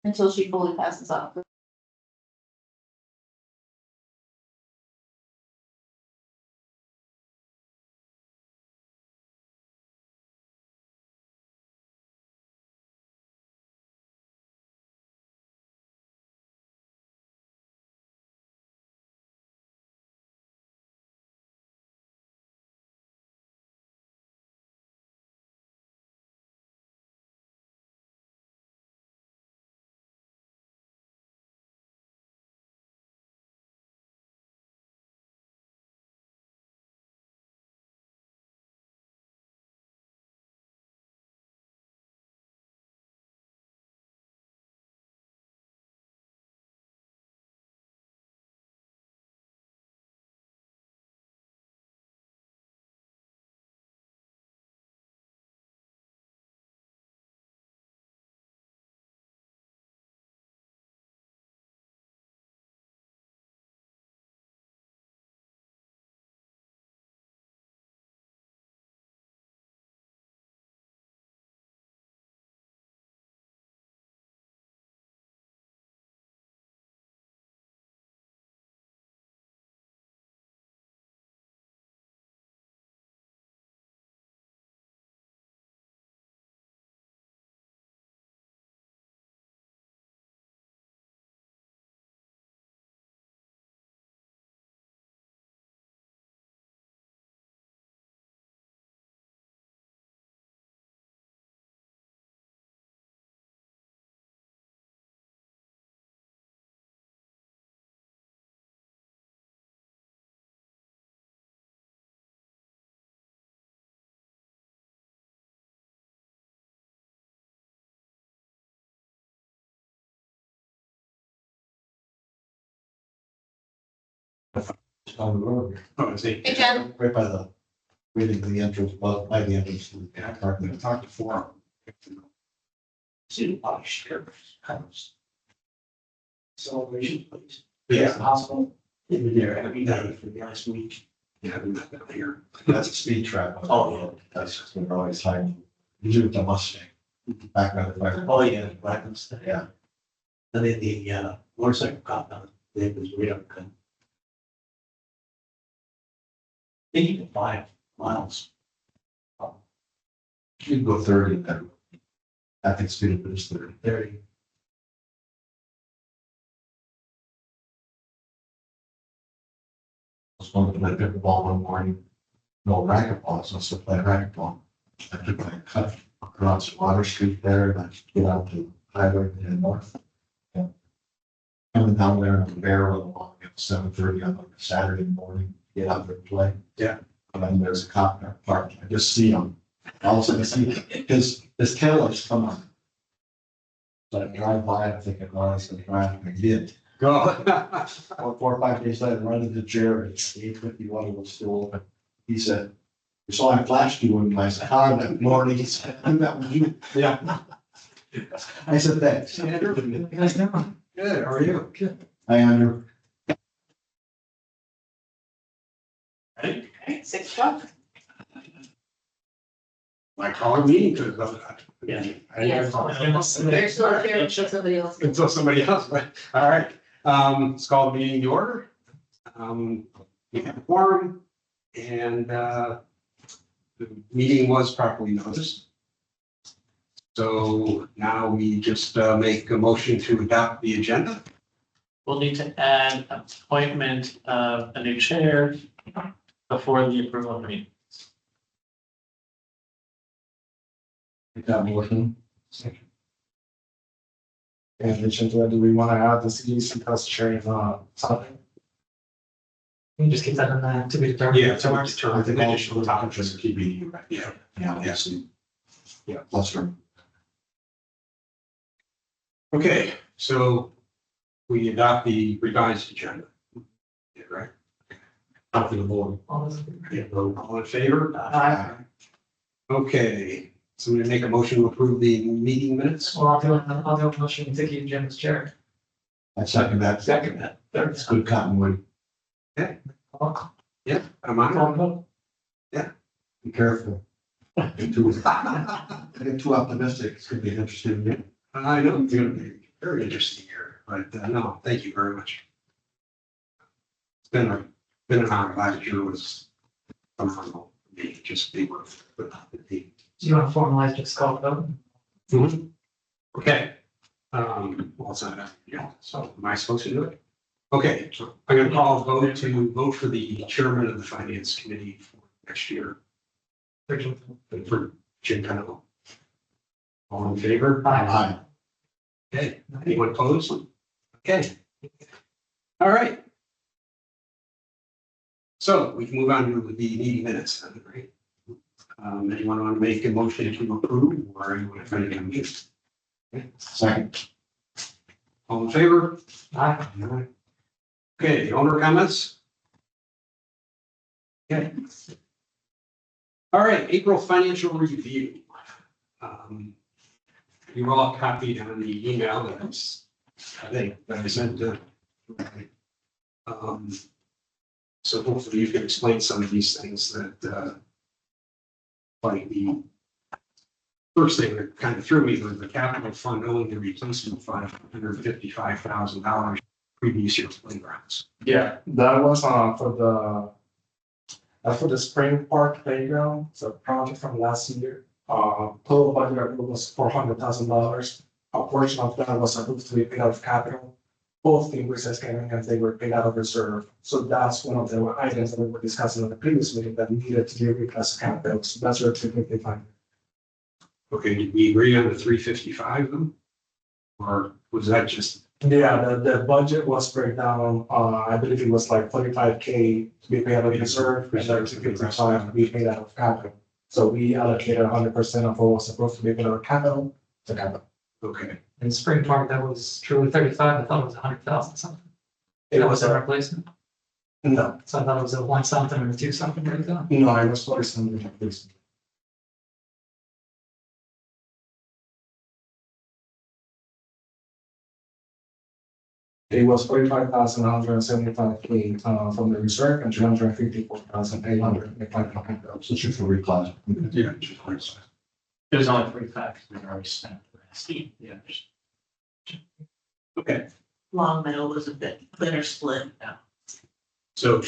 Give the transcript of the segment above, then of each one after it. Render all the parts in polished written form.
until she fully passes off. On the road. Oh, I see. Hey, Jen. Right by the, waiting for the entrance, well, by the entrance. Yeah, I'm gonna talk to Forum. See a lot of sheriff's house. Celebration, please. Yeah. The hospital. They've been there, having done it for the last week. Yeah, I've been back up here. That's a speed trap. Oh, yeah. That's just been always high. Usually with the Mustang. Back on the fire. Oh, yeah, black and stuff. Yeah. And then the motorcycle cop on it, they was real good. They can 5 miles. You can go 30 then. I think speed limit is 30. 30. I was going to play pickleball one morning. No racquetball, so I still play racquetball. I took my cut across Water Street there and I get out to highway and north. Yeah. Coming down there on the barrel along at 7:30 on a Saturday morning, get out there and play. Yeah. And then there's a cop car parked. I just see him. All of a sudden I see his tail lights come on. So I drive by, I'm thinking, oh, he's gonna drive, and I did. Go. 4 or 5 days later, run into Jared, 851 was still open. He said, "We saw I flashed you," and I said, "Hi, that morning." He said, "That was you." Yeah. I said, "Thanks." Andrew, you guys doing? Good, how are you? Good. Hi, Andrew. Ready? 6 o'clock. My call meeting to that. Yeah. Yes. They're still here, show somebody else. Until somebody else, but, all right, let's call the meeting to order. We have a quorum and, the meeting was properly noticed. So now we just, make a motion to adopt the agenda. We'll need to add appointment of a new chair before the approval of the meeting. Take that motion. In addition to that, do we want to add the CDC cost sharing, something? You can just keep that in that to be determined. Yeah, so we're determined the additional topics. Just keep reading, right? Yeah. Yeah, yes. Yeah, plus her. Okay, so we adopt the revised agenda. Yeah, right? Up to the board. All those in favor? Yeah, vote all in favor? Aye. Okay, so I'm gonna make a motion to approve the meeting minutes. Well, I'll do a motion to keep Jim as chair. I second that. Second that. Third. It's good continuity. Yeah, am I on? Be careful. Get too optimistic. It's gonna be interesting. I know, it's gonna be. very interesting year, but no, thank you very much. It's been an honor. Last year was phenomenal. for me, just be with the team. Do you want to formalize just call the vote? Okay. Well, it's not, yeah, so am I supposed to do it? Okay, so I'm gonna call a vote to vote for the chairman of the finance committee for next year, for Jim Pennell. All in favor? Aye. Okay, anyone opposed? Okay. All right. So we can move on to the meeting minutes, then, right? Anyone want to make a motion to approve, or anyone trying to get a meeting? Second. All in favor? Aye. Okay, the owner comments? Okay. All right, April financial review. You were all copied on the email that I sent to. So hopefully you can explain some of these things that, like the first thing that kind of threw me was the capital fund owing the replacement fund of $155,000 previous year's playgrounds. Yeah, that was for the spring park playground, so project from last year. Total budget was $400,000. A portion of that was approved to be paid out of capital. Both increases came in and they were paid out of reserve. So that's one of the items that we were discussing in the previous meeting that needed to be reclassified capital. So that's where typically find. Okay, did we agree on the 355 then? Or was that just, Yeah, the budget was breakdown, I believe it was like 45K to be paid out of reserve, and then 255 to be paid out of capital. So we allocated 100% of what was supposed to be paid out of capital to capital. okay, In spring park, that was truly 35. I thought it was 100,000 something. It That was was a a, replacement. no, So I thought it was a 1 something or 2 something breakdown. no, it was 47 please. It was 45,175K from the reserve and 354,800 in capital capital. So shoot for reclass. yeah, just like- It was only 3 factors we already spent. the rest. Yeah. okay, Long Meadow was a bit better split. so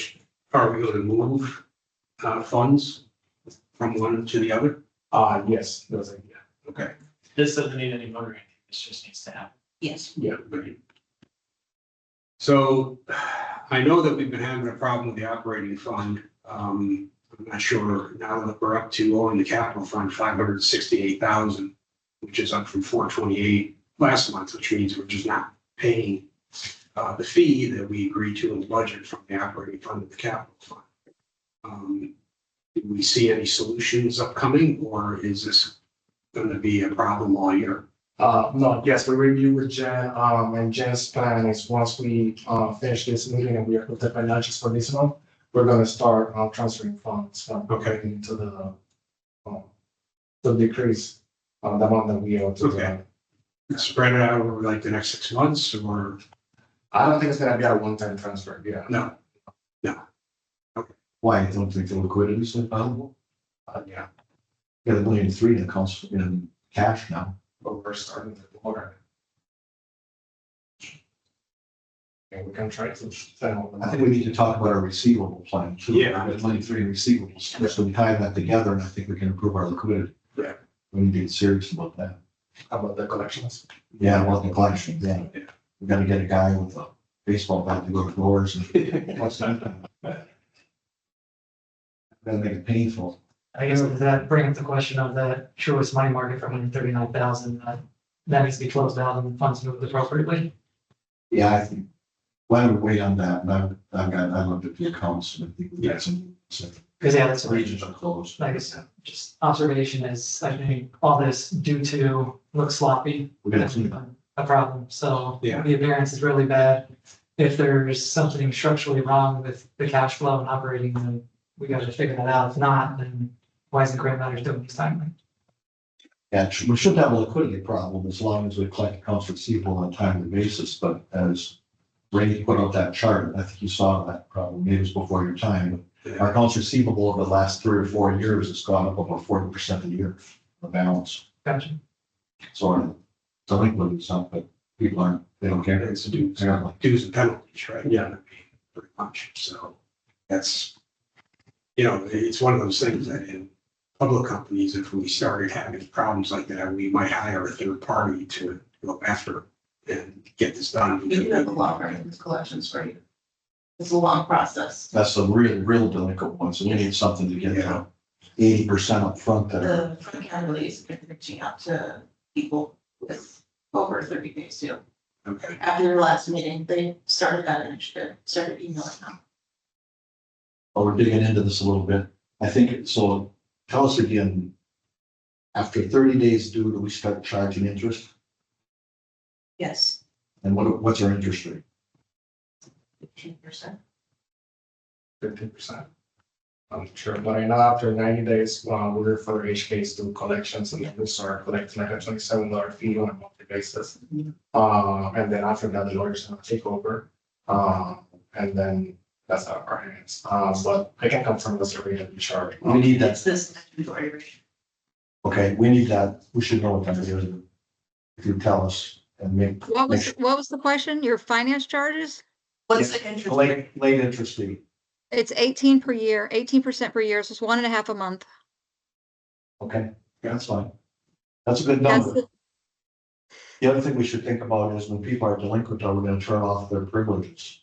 are we going to move funds from one to the other? Yes, that was a, yeah. Okay. This doesn't need any voting, this just needs to happen. Yes. Yeah. Great. So I know that we've been having a problem with the operating fund. I'm not sure now that we're up to owing the capital fund 568,000, which is up from 428 last month, which means we're just not paying the fee that we agreed to in the budget from the operating fund to the capital fund. Do we see any solutions upcoming, or is this going to be a problem all year? No, yes, we reviewed with Jen, and Jen's plan is once we, finish this meeting and we approve the financials for this month, we're gonna start, transferring funds from. Okay. Into the, to decrease, the amount that we owe to the. Okay. Spread it out over like the next 6 months, or I don't think it's gonna be a one-time transfer, yeah. no? Why, you don't think the liquidity is available? Yeah, You got $1.3 million that comes in cash now. but we're starting to order. And we can try to sell. I think we need to talk about our receivable plan too. Yeah. We have $1.3 million receivables, so we tie that together and I think we can improve our liquidity. Yeah. We need to get serious about that. About the collections. Yeah, well, the collection, yeah. Yeah. We gotta get a guy with a baseball bat to go to doors and. Gotta make it painful. I guess does that bring up the question of the truest money market for 139,000, that needs to be closed out and funds moved appropriately? Yeah, I think, why don't we wait on that? And I looked at the accounts and I think we got some Because yeah, that's what regions are closed. I guess just observation is, I think all this due to look sloppy. We're gonna clean it up. A problem, so. Yeah. The appearance is really bad. If there's something structurally wrong with the cash flow and operating, then we gotta figure that out. If not, then why isn't Grant Matters doing this timely? Yeah, we shouldn't have a liquidity problem as long as we collect accounts receivable on a timely basis, but as Randy put out that chart, I think you saw that problem, maybe it was before your time. But our accounts receivable over the last 3 or 4 years has gone up about 40% a year, the balance. Gotcha. So our delinquent is up, but People aren't, they don't care. It's dues, Apparently. dues and penalties, right? Yeah. Pretty much, so that's, you know, it's one of those things that in public companies, if we started having problems like that, we might hire a third party to go after and get this done. We do have a long range collections for you. It's a long process. That's the real delinquent ones, and we need something to get Yeah. 80% up front there. The front county has been reaching out to people with over 30 days too. Okay, After their last meeting, they started that initiative, started emailing them. But we're digging into this a little bit. I think, so tell us again, after 30 days due, do we start charging interest? Yes. And what's our interest rate? 15%. 15%. I'm sure, but right now, after 90 days, we refer each case to collections and then we start collecting like a $27 fee on a monthly basis. And then after that, the lawyers will take over. And then that's out of our hands. But I can confirm this every every charge. We need that. It's this inventory rate. Okay, we need that. We should know what that is. If you tell us and make. What was the question? Your finance charges? What's the interest rate? Late interest fee. It's 18 per year, 18% per year, so it's 1.5 a month. Okay, yeah, that's fine. That's a good That's number. the- The other thing we should think about is when people are delinquent, are we gonna turn off their privileges?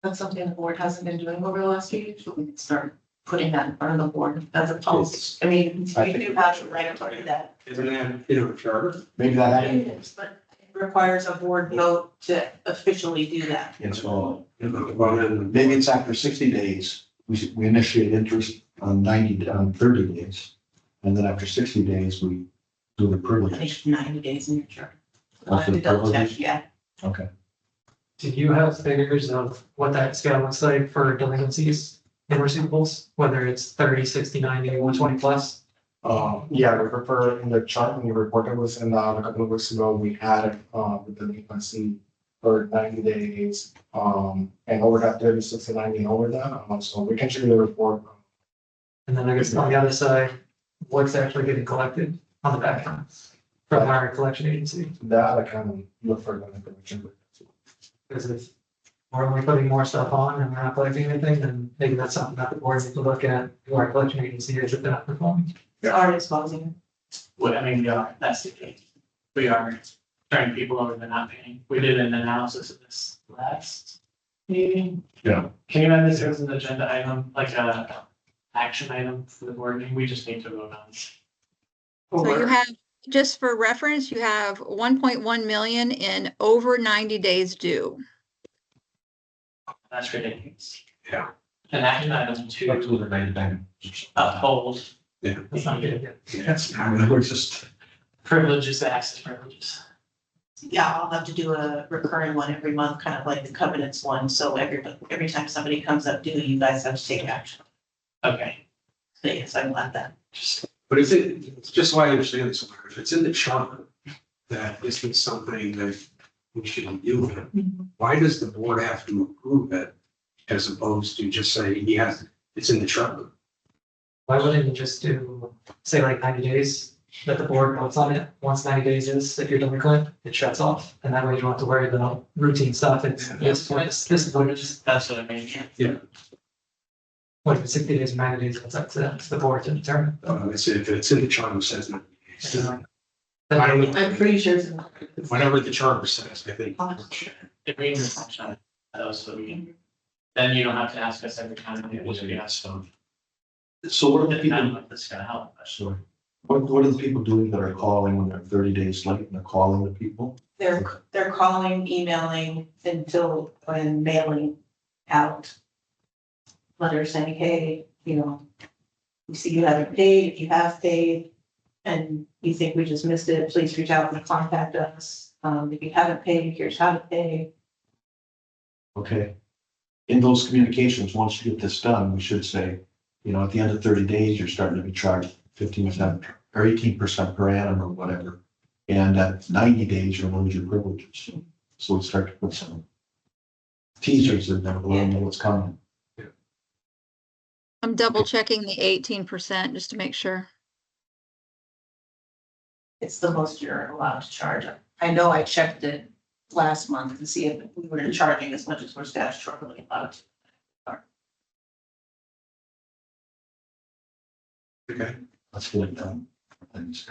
That's something the board hasn't been doing over the last few years, but we can start putting that in front of the board as a policy. I mean, we do have a right to do that. isn't that, you know, charter? Maybe that It is, but it requires a board vote to officially do that. happens. Well, Well, then, maybe it's after 60 days, we initiate interest on 30 days. And then after 60 days, we do the I think privileges. it's 90 days in your chart. I'll That's have to the double check, privileges? yeah. Okay. Do you have figures of what that scale looks like for delinquencies in receivables, whether it's 30, 60, 90, 120 plus? Yeah, we refer in the chart when you reported was in a couple of weeks ago, we had the delinquency for 90 days, and over that 30, 60, 90 and over that, so we can show you the report. And then I guess on the other side, what's actually getting collected on the back end from our collection agency? That I can look for the information. Because if we're only putting more stuff on and we're not collecting anything, then maybe that's something that the board needs to look at, who our collection agency is, if they're not performing. It's already exposing. Well, I mean, yeah, that's the case. We are turning people over that not paying. We did an analysis of this last meeting. Yeah. Can you add this as an agenda item, like a action item for the board meeting? We just need to vote on. So you have, just for reference, you have 1.1 million in over 90 days due. That's ridiculous. Yeah. An action item That's to what they're made to uphold That's not good. Yes. We're just, privileges, access privileges. Yeah, I'll have to do a recurring one every month, kind of like the covenants one, so every time somebody comes up due, you guys have to take action. Okay, So yes, I'm glad that. But is it, just so I understand this, if it's in the charter, that isn't something that we should be doing, why does the board have to approve it as opposed to just say, yes, it's in the charter? Why wouldn't you just do, say like 90 days, that the board votes on it, once 90 days is, if you're delinquent, it shuts off, and that way you don't have to worry about routine stuff, it's, this is what it is. that's what I mean. What if it's 60 days or 90 days, it's up to the board to determine. It's if it's in the charter, it says not. Then I don't maybe- know. I'm pretty sure it's in. Whatever the charter says, I think. It means it's not, so we can, then you don't have to ask us every time. It was a yes, so. so what are the I don't people, know if this is gonna help, but sorry. What are the people doing that are calling when they're 30 days late and they're calling the people? They're calling, emailing until, and mailing out letters saying, hey, you know, we see you haven't paid, if you have paid, and you think we just missed it, please reach out and contact us. If you haven't paid, here's how to pay. Okay. In those communications, once you get this done, we should say, you know, at the end of 30 days, you're starting to be charged 15% or 18% per annum or whatever. And at 90 days, you'll lose your privileges. So we start to put some teasers in there, let them know what's coming. I'm double checking the 18% just to make sure. It's the most you're allowed to charge. I know I checked it last month and see if we were charging as much as we're statutorily allowed to. Okay, That's good, thanks.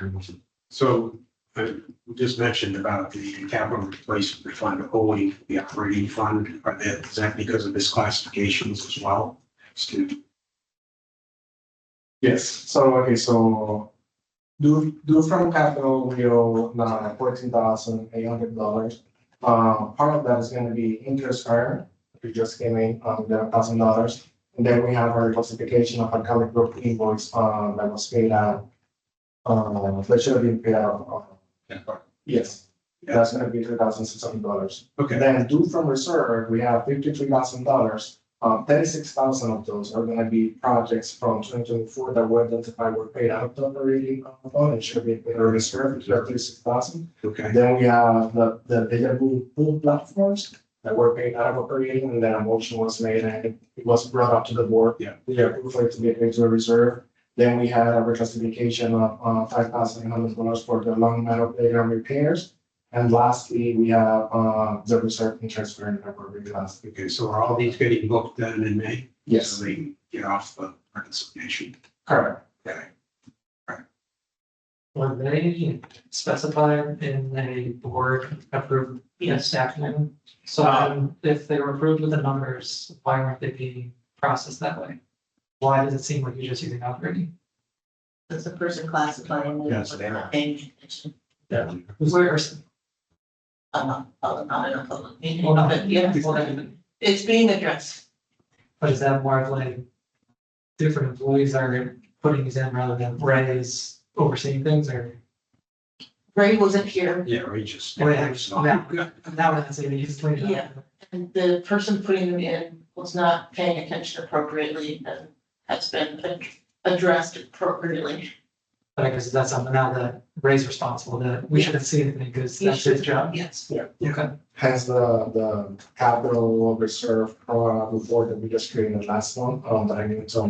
so we just mentioned about the capital replacement fund owing the operating fund. Is that because of misclassifications as well? Yes, so, okay, so due from capital, we owe now $14,800. Part of that is gonna be interest earned, we just came in, $11,000. And then we have our classification of accounting group invoice, that was paid out. That should have been paid out, yes, that's gonna be $3,600. Okay, Then due from reserve, we have $53,000. 36,000 of those are gonna be projects from 2024 that were identified were paid out of the operating fund and should be paid out of reserve, which are 36,000. okay, Then we have the data pool platforms that were paid out of operating, and then a motion was made and it was brought up to the board. Yeah. We approved for it to be paid to a reserve. Then we had a reclassification of $5,800 for the long metal playground repairs. And lastly, we have the reserve interest earned that were reclassed. okay, so are all these getting booked then in May? Yes, So they can get off the reconciliation. correct. Okay, Were they specified in a board approved document? So if they were approved with the numbers, why weren't they being processed that way? Why does it seem like you're just using operating? Does the person classifying it, Yes, but they they're are. not paying attention? Where's, Not in a public meeting, well, no, but yeah, well, then, it's being addressed. but is that more of like different employees are putting these in rather than Ray's overseeing things or? Ray wasn't here, yeah, we just. Oh, yeah, now that's it, you just explained it. Yeah. and the person putting them in was not paying attention appropriately and has been addressed appropriately. But I guess that's something now that Ray's responsible, that we shouldn't see anything because that's his job. Yes. Okay. Hence the capital reserve report that we just created last one, that I need to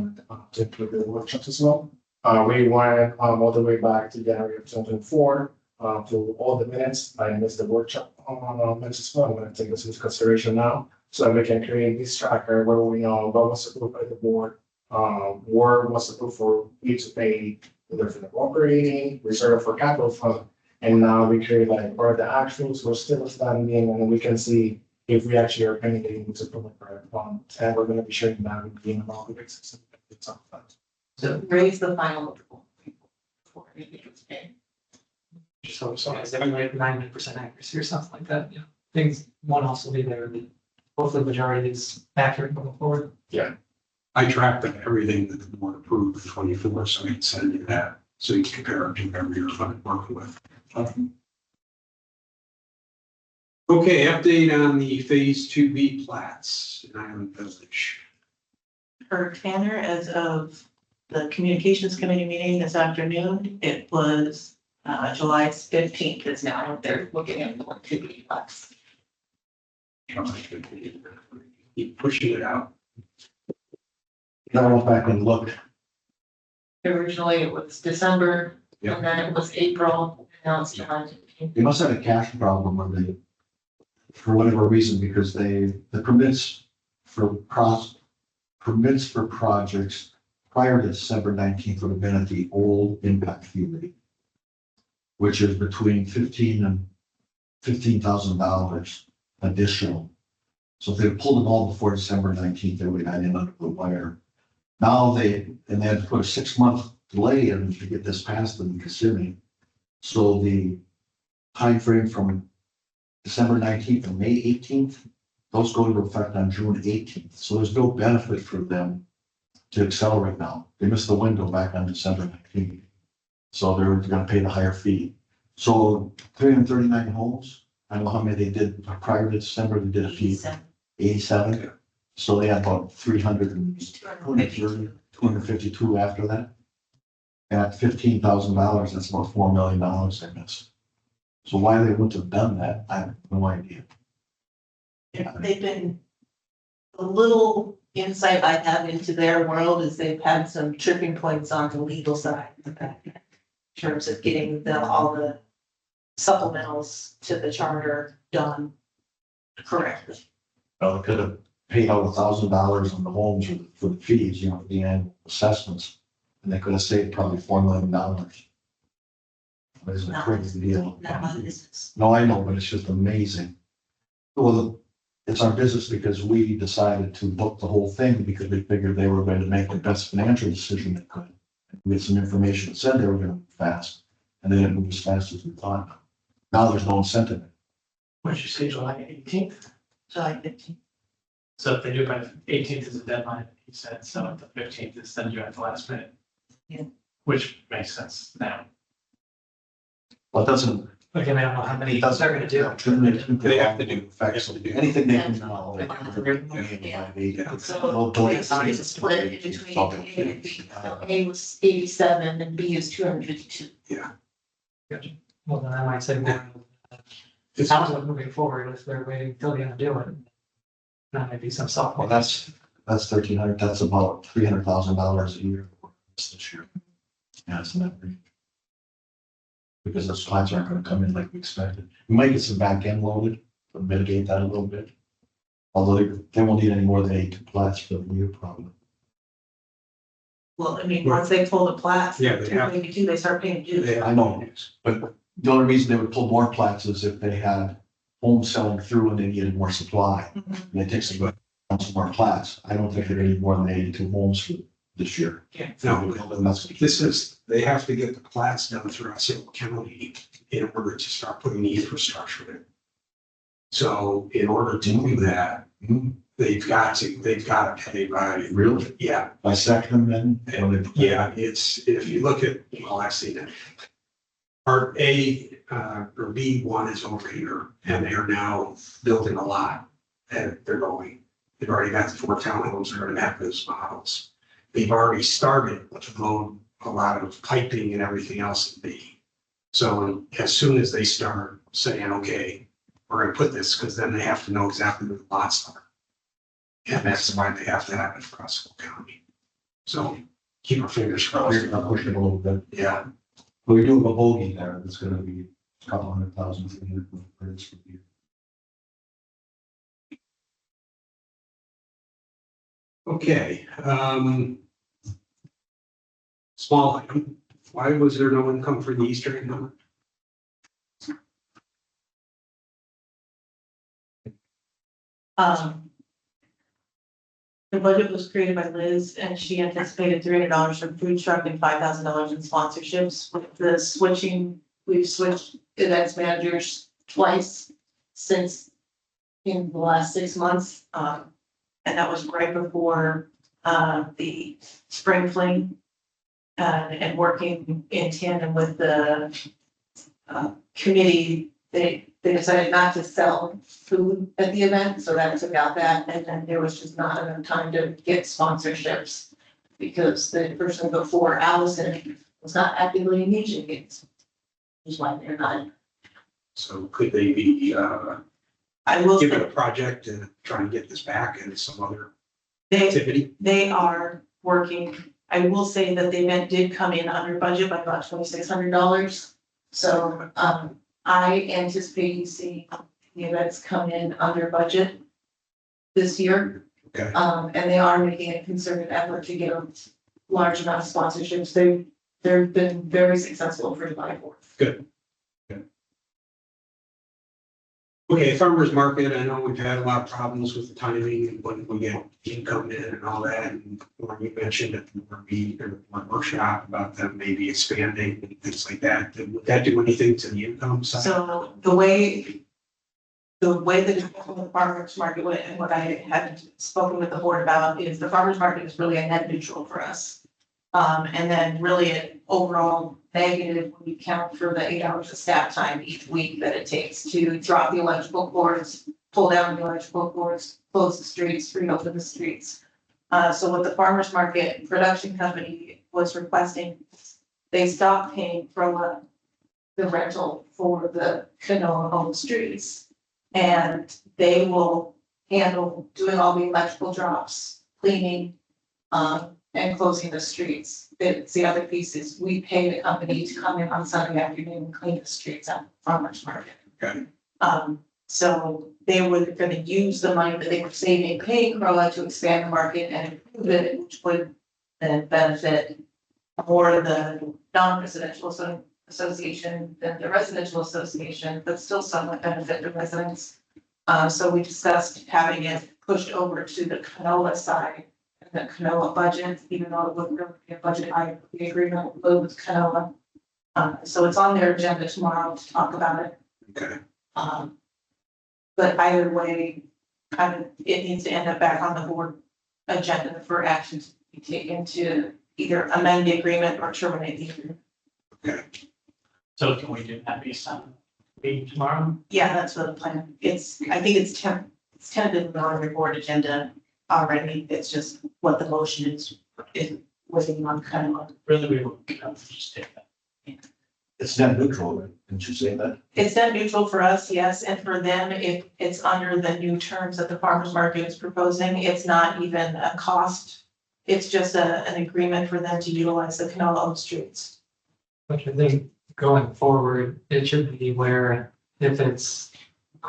include the workshops as well. We went all the way back to January of 2024 to all the minutes. I missed the workshop minutes as well. I'm gonna take this into consideration now, so that we can create this tracker where we know what was approved by the board, where was approved for you to pay either for the operating, reserve for capital fund. And now we create like, what are the actuals, we're still standing, and we can see if we actually are paying into the correct fund. And we're gonna be sharing that with the amount of excess. So raise the final approval before anything is paid. Just hope so, is that like 90% accuracy or something like that, yeah. Things won't also be there, but hopefully the majority is accurate going forward. I tracked everything that the board approved in 24, so I can send you that, so you can compare it to whatever you're working with. Okay, update on the phase 2B plats in Island Village. Per Tanner, as of the communications committee meeting this afternoon, it was July 15th is now, they're looking at the 2B plats. Keep pushing it out. I went back and looked, Originally it was December, Yeah. and then it was April, and now it's July. they must have a cash problem when they, for whatever reason, because the permits for projects prior to December 19th would have been at the old impact fee rate, which is between $15,000 and $15,000 additional. So if they pulled them all before December 19th, they would have got in under the wire. Now they had to put a 6-month delay in to get this passed in Kissimmee. So the timeframe from December 19th and May 18th, those go into effect on June 18th. So there's no benefit for them to accelerate now. They missed the window back on December 19th. So they're gonna pay the higher fee. So 339 homes, I don't know how many they did prior to December, they did a fee, 87. So they had about 252 after that. At $15,000, that's about $4 million they missed. So why they wouldn't have done that, I have no idea. They've been, a little insight I have into their world is they've had some tripping points on the legal side. In terms of getting all the supplementals to the charter done Correct. Well, they could have paid out $1,000 on the homes for the fees, you know, for the annual assessments. And they could have saved probably $4 million. That is a No. crazy deal. Not my business. No, I know, but it's just amazing. Well, it's our business because we decided to book the whole thing because we figured they were going to make the best financial decision they could. We had some information that said they were going to move fast, and they didn't move as fast as we thought. Now there's no incentive. What'd you say, July 18th? July 15th. So if they do it by the 18th is the deadline, you said, so the 15th is then due at the last minute. Yeah. Which makes sense now. Well, it doesn't. Again, I don't know how many It doesn't. they're gonna do. They have to do. Facts. Anything they can. So Well, it's a split in between A and B. So A was 87 and B is 252. Well, then I might say more. It sounds like moving forward, if they're waiting till the end to do it. That might be some softball. Well, that's 1,300, that's about $300,000 a year for us this year. Yeah, it's not great. Because those plants aren't gonna come in like we expected. We might get some back end loaded to mitigate that a little bit. Although they won't need any more than 82 plants for the year probably. Well, I mean, once they pull the plats, Yeah, they have- 252, they start paying dues. They have- I know. But the only reason they would pull more plants is if they had homes selling through and they needed more supply. Mhm. And they take some more plants. I don't think they're gonna need more than 82 homes for this year. No, That's- this is, they have to get the plats done through Osceola County in order to start putting the infrastructure in. So in order to do that, Mhm. they've got to pay by, Really? yeah, Dissect them then? when they- yeah, it's, if you look at, well, I've seen it. Part A, or B1 is over here, and they are now building a lot, and they're going. They've already got the 4 townhomes, they're gonna have those models. They've already started to load a lot of piping and everything else in B. So as soon as they start saying, okay, we're gonna put this, because then they have to know exactly where the lots are. And that's why they have to have it for Osceola County. So keep our fingers crossed. We're gonna push it a little bit. Yeah, But we do have a bogey there. It's gonna be a couple $100,000 for the year. okay, small item, why was there no income for the Easter egg hunt? The budget was created by Liz and she anticipated $300 for food truck and $5,000 in sponsorships. With the switching, we've switched events managers twice since in the last 6 months. And that was right before, the spring fling. And working in tandem with the, committee, they decided not to sell food at the event, so that took out that, and then there was just not enough time to get sponsorships. Because the person before Allison was not actively engaging it. Which is why they're not. So could they be, I will given a say, project to try and get this back and some other they, activity? they are working. I will say that the event did come in under budget by about $2,600. So, I anticipate seeing the events come in under budget this year. Okay, And they are making a concerted effort to get a large amount of sponsorships. They've been very successful for July 4th. good. Okay, farmer's market, I know we've had a lot of problems with the timing and when we get income in and all that. And when you mentioned at the meeting or the workshop about them maybe expanding and things like that, would that do anything to the income side? So the way that the farmer's market went and what I had spoken with the board about is the farmer's market is really a net neutral for us. And then really an overall negative when you count for the 8 hours of staff time each week that it takes to drop the electrical cords, pull down the electrical cords, close the streets, reopen the streets. So what the farmer's market production company was requesting, they stopped paying for the rental for the Canoa home streets. And they will handle doing all the electrical drops, cleaning, and closing the streets. It's the other piece is we pay the company to come in on Sunday afternoon and clean the streets at the farmer's market. Okay. So they were gonna use the money that they were saving, paying Croa to expand the market and improve it, which would then benefit more the non-residential association than the residential association, but still somewhat benefit the residents. So we discussed having it pushed over to the canola side, the canola budget, even though it wouldn't really be a budget, the agreement will go with canola. So it's on their agenda tomorrow to talk about it. Okay, But either way, kind of, it needs to end up back on the board agenda for action to be taken to either amend the agreement or terminate the agreement. okay. So can we do that based on meeting tomorrow? Yeah, that's what the plan, I think it's tentatively on your board agenda already, it's just what the motion is waiting on kind of. Really, we will just take that. It's net neutral, right? Didn't you say that? It's net neutral for us, yes, and for them, if it's under the new terms that the farmer's market is proposing, it's not even a cost. It's just an agreement for them to utilize the canola on the streets. Which I think going forward, it should be where if it's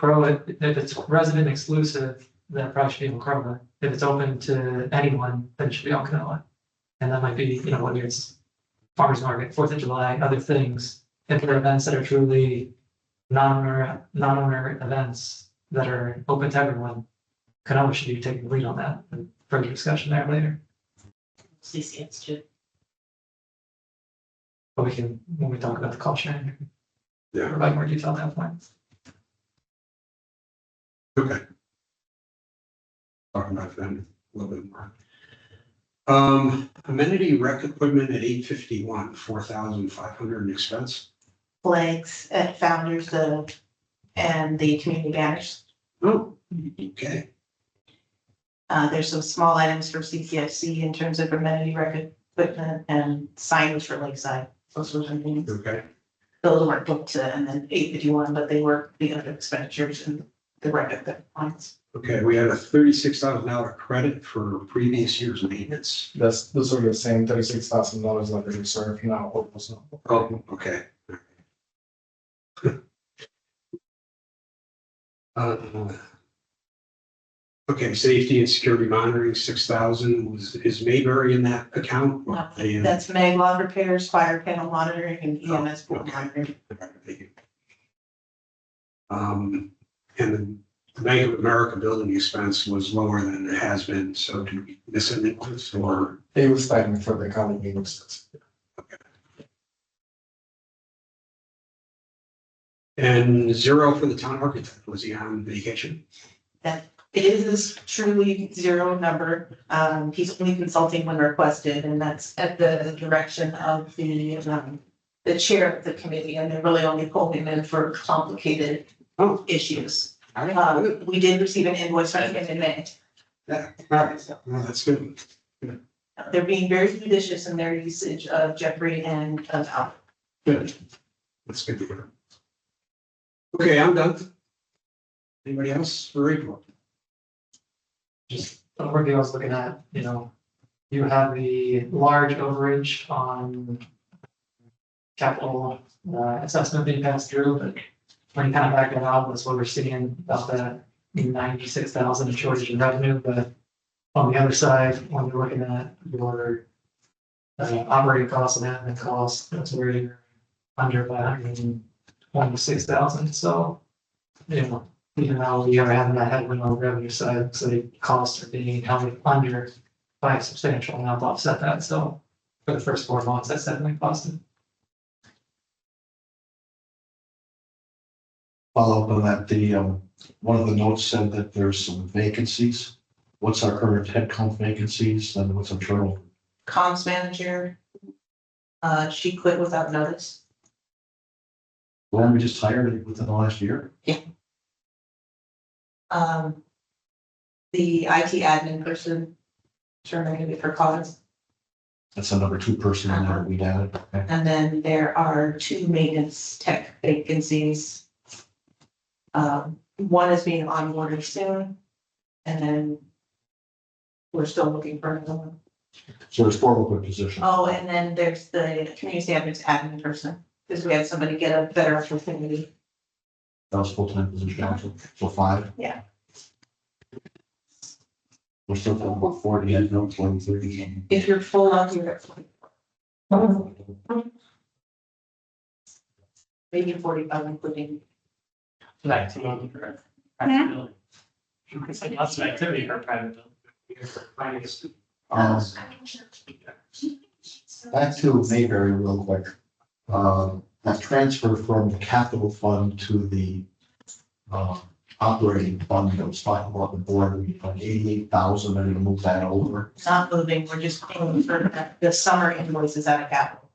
if it's resident exclusive, then it probably should be on Chroma. If it's open to anyone, then it should be on Canola. And that might be, whether it's farmer's market, 4th of July, other things. If there are events that are truly non-owner events that are open to everyone, Canola should be taking the lead on that, and further discussion there later. CCS too. But we can, when we talk about the cost sharing, Yeah, provide more detail on that point. okay. Talking about them a little bit more. Amenity rec equipment at 851, 4,500 in expense. Flags at Founders and the community banners. Oh, okay, There's some small items for CCFC in terms of amenity rec equipment and signage for Lakeside. Those were some things. okay. Those weren't booked and then 851, but they were the other expenditures and the rec equipment lines. Okay, we had a $36,000 credit for previous year's maintenance. Those are the same $36,000 that they reserve now. Also. Oh, okay. Okay, safety and security monitoring, 6,000 is Mayberry in that account? No, That's Meg log repairs, fire panel monitoring and EMS board monitoring. And then the Bank of America building expense was lower than it has been, so do we miss an invoice or? It was stipend for the county meetings. And 0 for the town architect, was he on vacation? It is a truly zero number. He's only consulting when requested, and that's at the direction of the chair of the committee, and they're really only pulling him in for complicated Oh, issues. all right, We did receive an invoice from him in May. yeah, all right, well, that's good. They're being very judicious in their usage of Jeffrey and of Al. Good. That's good to hear. Okay, I'm done. Anybody else for April? Just the overview I was looking at, you have the large overage on capital assessment being passed through, but when you kind of back it out, that's what we're seeing about that 96,000 in shortage in revenue. But on the other side, when you're looking at your operating costs and admin costs, that's where you're under by 126,000. So, even though we are having that headwind on the revenue side, so the costs are being held under by a substantial amount to offset that. So for the first 4 months, that's definitely positive. Follow up on that, one of the notes said that there's some vacancies. What's our current headcount vacancies and what's our turnover? Comms manager, she quit without notice. Well, we just hired within the last year. The IT admin person terminated for cause. That's a number 2 person in there we added. Okay. And then there are 2 maintenance tech vacancies. One is being onboarded soon, and then we're still looking for another one. So there's 4 open positions. Oh, and then there's the community standards admin person, because we had somebody get a better opportunity. That was full-time position also, so 5? Yeah. We're still talking about 40, and no 20, 30. If you're full up, you're at 40, maybe 45 including. Like, to look for private building. It's like lots of activity for a private building. Back to Mayberry real quick. That transfer from the capital fund to the operating fund that was talking about the board, we like 88,000, and to move that over. Not moving, we're just paying for the summer invoices out of capital.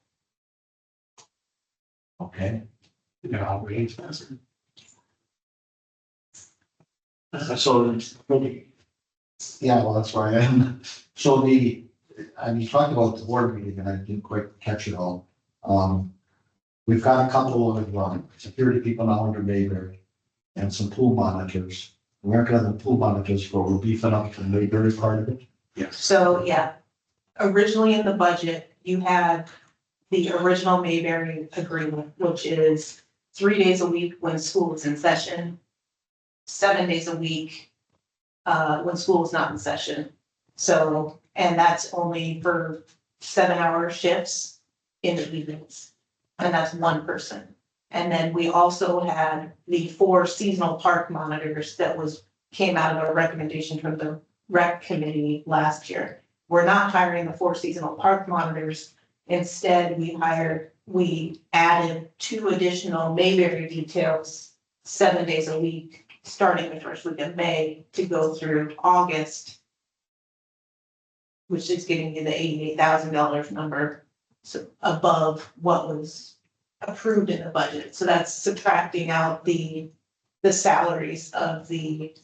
Okay, Yeah, operating expenses. so, yeah, well, that's where I am. So you talked about the board meeting, and I didn't quite catch it all. We've got a couple of security people now under Mayberry and some pool monitors. We aren't gonna have the pool monitors, but we're beefing up the Mayberry part of it. Yes. So, yeah, originally in the budget, you had the original Mayberry agreement, which is 3 days a week when school is in session, 7 days a week when school is not in session. So, and that's only for 7-hour shifts in the evenings. And that's one person. And then we also had the 4 seasonal park monitors that came out of a recommendation from the rec committee last year. We're not hiring the 4 seasonal park monitors. Instead, we added 2 additional Mayberry details 7 days a week, starting the first week of May to go through August, which is getting you the $88,000 number, so above what was approved in the budget. So that's subtracting out the salaries of the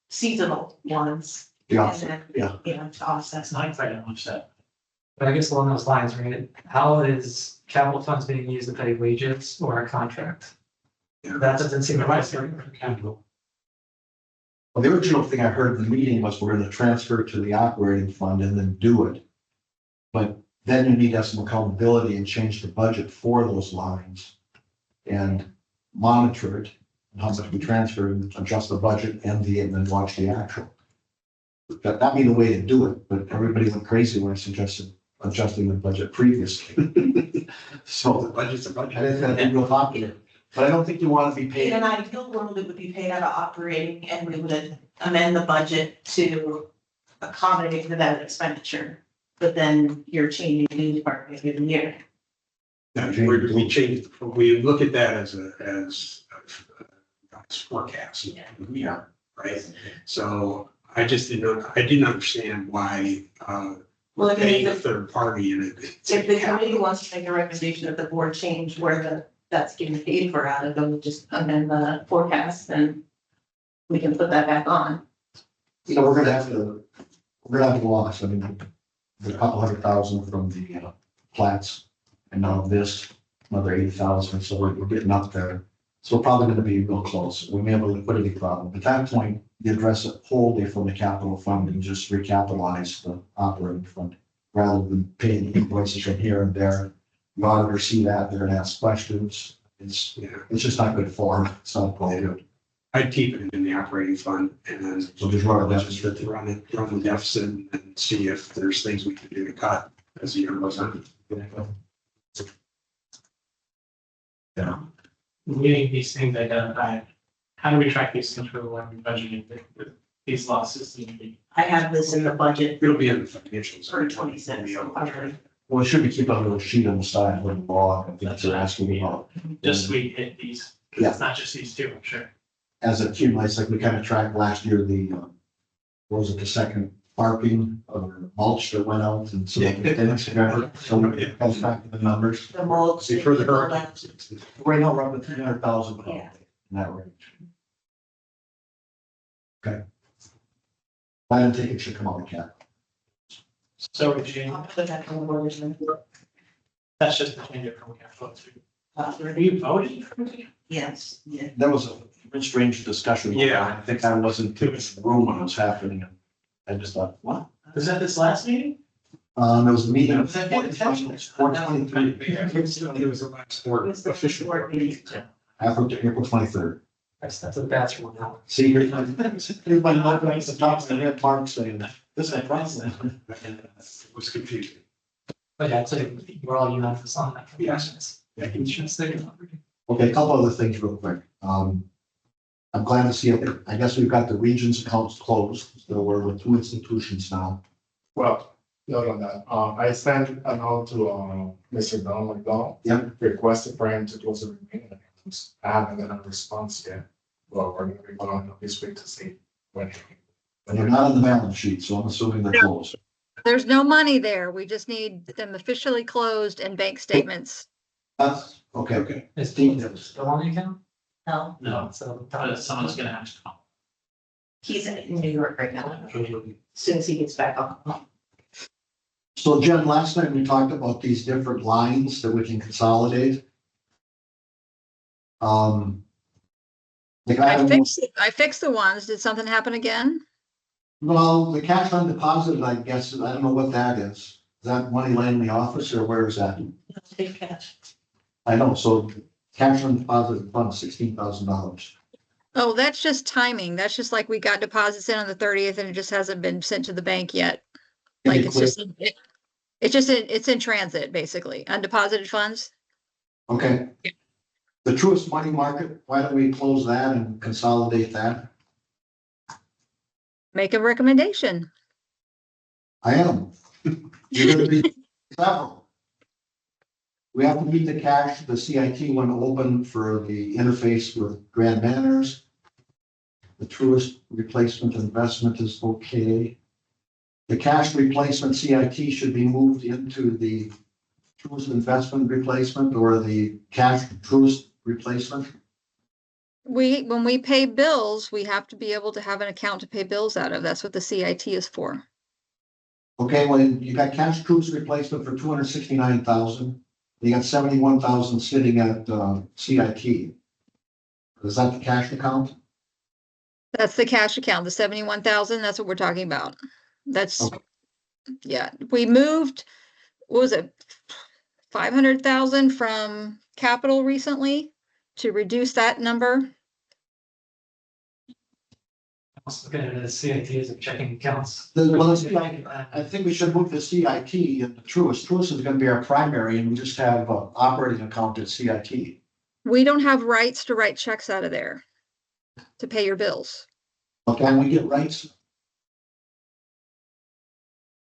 seasonal ones. Yeah, And then, yeah. you know, to offset. That's not quite how much that. But I guess along those lines, right, how is capital funds being used to pay wages or a contract? Yeah. That doesn't seem to Right. right. Well, the original thing I heard in the meeting was we're gonna transfer to the operating fund and then do it. But then you need to have some accountability and change the budget for those lines. And monitor it, and how much we transfer, and adjust the budget and then watch the actual. That'd be the way to do it, but everybody went crazy when I suggested adjusting the budget previously. So the So budget's a I budget. didn't think that'd be real popular, but I don't think you wanna be In paid. an ideal world, it would be paid out of operating and we would amend the budget to accommodate for that expenditure. But then you're changing the dues part of the year. No, we changed, we look at that as forecast. Yeah. Right? So I didn't understand why, Well, if paying a the, third party in it. if the committee wants to make a recommendation that the board change where that's getting paid for out of, then we'll just amend the forecast and we can put that back on. You know, we're gonna have to go loss. I mean, there's a couple $100,000 from the plats, and now this, another 80,000, so we're getting up there. So we're probably gonna be real close. We may have a liquidity problem. At that point, you address it wholly from the capital fund and just recapitalize the operating fund, rather than paying invoices from here and there. The auditors see that, they're gonna ask questions. It's just not good form. It's not good. I'd keep it in the operating fund and then. So just run a Just deficit. run the deficit and see if there's things we can do to cut as the year goes on. Yeah. Getting these things identified, how do we track these things for when we budgeting these losses need to be? I have this in the budget It'll be in the financials. for 26 already. Well, it should be keep a little sheet on the side, a little log, I think that's what they're asking about. Just so we hit these, 'cause it's not just these 2, I'm sure. As it accumulates, like we kind of tracked last year, what was it, the second barking or mulch that went out and so. So it comes back to the numbers. The mold. See for the hurricanes. Right now, we're up to 300,000 Yeah. in that range. Okay. I don't think it should come out of cap. So we change, I'll put that on the board. that's just the change it from cash flow to. Uh, Are you voting? Yes, yeah. That was a strange discussion. Yeah. I think I wasn't in the room when it was happening. I just thought, what? Was that this last meeting? There was a meeting. Was that good? 423. It was the last board It was the official. board meeting. April 23rd. That's a bathroom now. See, here's my note right at the top, and I had Mark saying that, this is a problem. It was confusing. But yeah, so we're all unanimous on that. Yes. Yeah, you should say. Okay, a couple other things real quick. I'm glad to see it. I guess we've got the regions accounts closed, so we're with 2 institutions now. Well, note on that, I sent a note to, Mr. Don McDonald. Yep. Requested for him to close the remaining accounts. I haven't gotten a response yet. Well, we're gonna be following up this week to see when. And they're not on the balance sheet, so I'm assuming they're closed. There's no money there. We just need them officially closed and bank statements. That's, okay. Is Dean still on the account? No, No, So. but someone's gonna have to call. he's in New York right now. As soon as he gets back on. So Jen, last time we talked about these different lines that we can consolidate. Like I fixed the ones. Did something happen again? well, the cash on deposit, I guess, I don't know what that is. Is that money laying in the office or where is that? Big catch. I know, so cash on deposit fund, $16,000. Oh, that's just timing. That's just like we got deposits in on the 30th and it just hasn't been sent to the bank yet. Like it's just, it's in transit, basically, undeposited funds. Okay. The Truist Money Market, why don't we close that and consolidate that? Make a recommendation. I am. You're gonna be several. We have to meet the cash, the CIT one open for the interface with Grand Manners. The Truist replacement investment is okay. The cash replacement CIT should be moved into the Truist investment replacement or the cash Truist replacement. When we pay bills, we have to be able to have an account to pay bills out of. That's what the CIT is for. Okay, well, you got cash Truist replacement for 269,000. You got 71,000 sitting at CIT. Is that the cash account? That's the cash account, the 71,000. That's what we're talking about. That's, Okay. yeah, we moved, what was it? 500,000 from capital recently to reduce that number. I was looking at it as CIT as a checking accounts. I think we should move the CIT into Truist. Truist is gonna be our primary and we just have an operating account at CIT. We don't have rights to write checks out of there to pay your bills. Okay, and we get rights.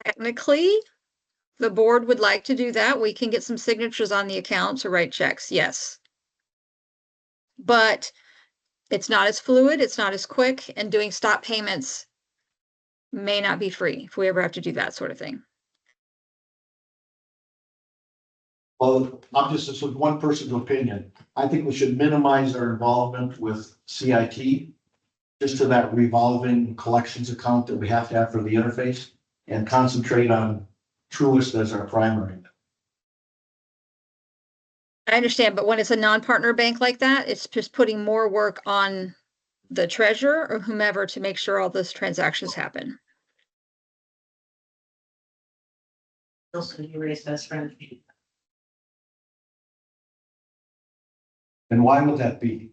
Technically, the board would like to do that. We can get some signatures on the account to write checks, yes. But it's not as fluid, it's not as quick, and doing stop payments may not be free if we ever have to do that sort of thing. Well, I'm just, this is one person's opinion. I think we should minimize our involvement with CIT. Just to that revolving collections account that we have to have for the interface and concentrate on Truist as our primary. I understand, but when it's a non-partner bank like that, it's just putting more work on the treasurer or whomever to make sure all those transactions happen. Those could be raised best friend. And why would that be?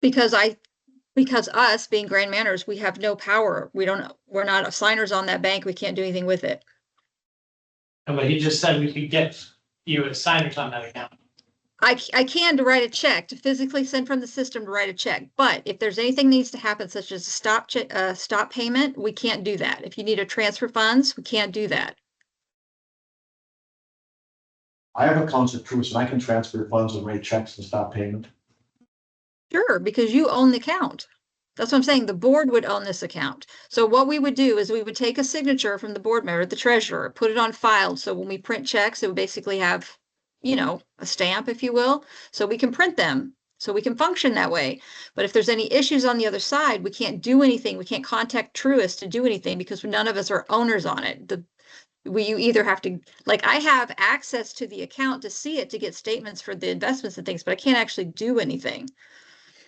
Because us being Grand Manners, we have no power. We're not signers on that bank. We can't do anything with it. But he just said we could get you as signers on that account. I can to write a check, to physically send from the system to write a check. But if there's anything needs to happen, such as a stop payment, we can't do that. If you need to transfer funds, we can't do that. I have accounts at Truist and I can transfer funds and write checks and stop payment. Sure, because you own the account. That's what I'm saying. The board would own this account. So what we would do is we would take a signature from the board member, the treasurer, put it on file. So when we print checks, it would basically have, you know, a stamp, if you will, so we can print them, so we can function that way. But if there's any issues on the other side, we can't do anything. We can't contact Truist to do anything because none of us are owners on it. You either have to, like, I have access to the account to see it, to get statements for the investments and things, but I can't actually do anything.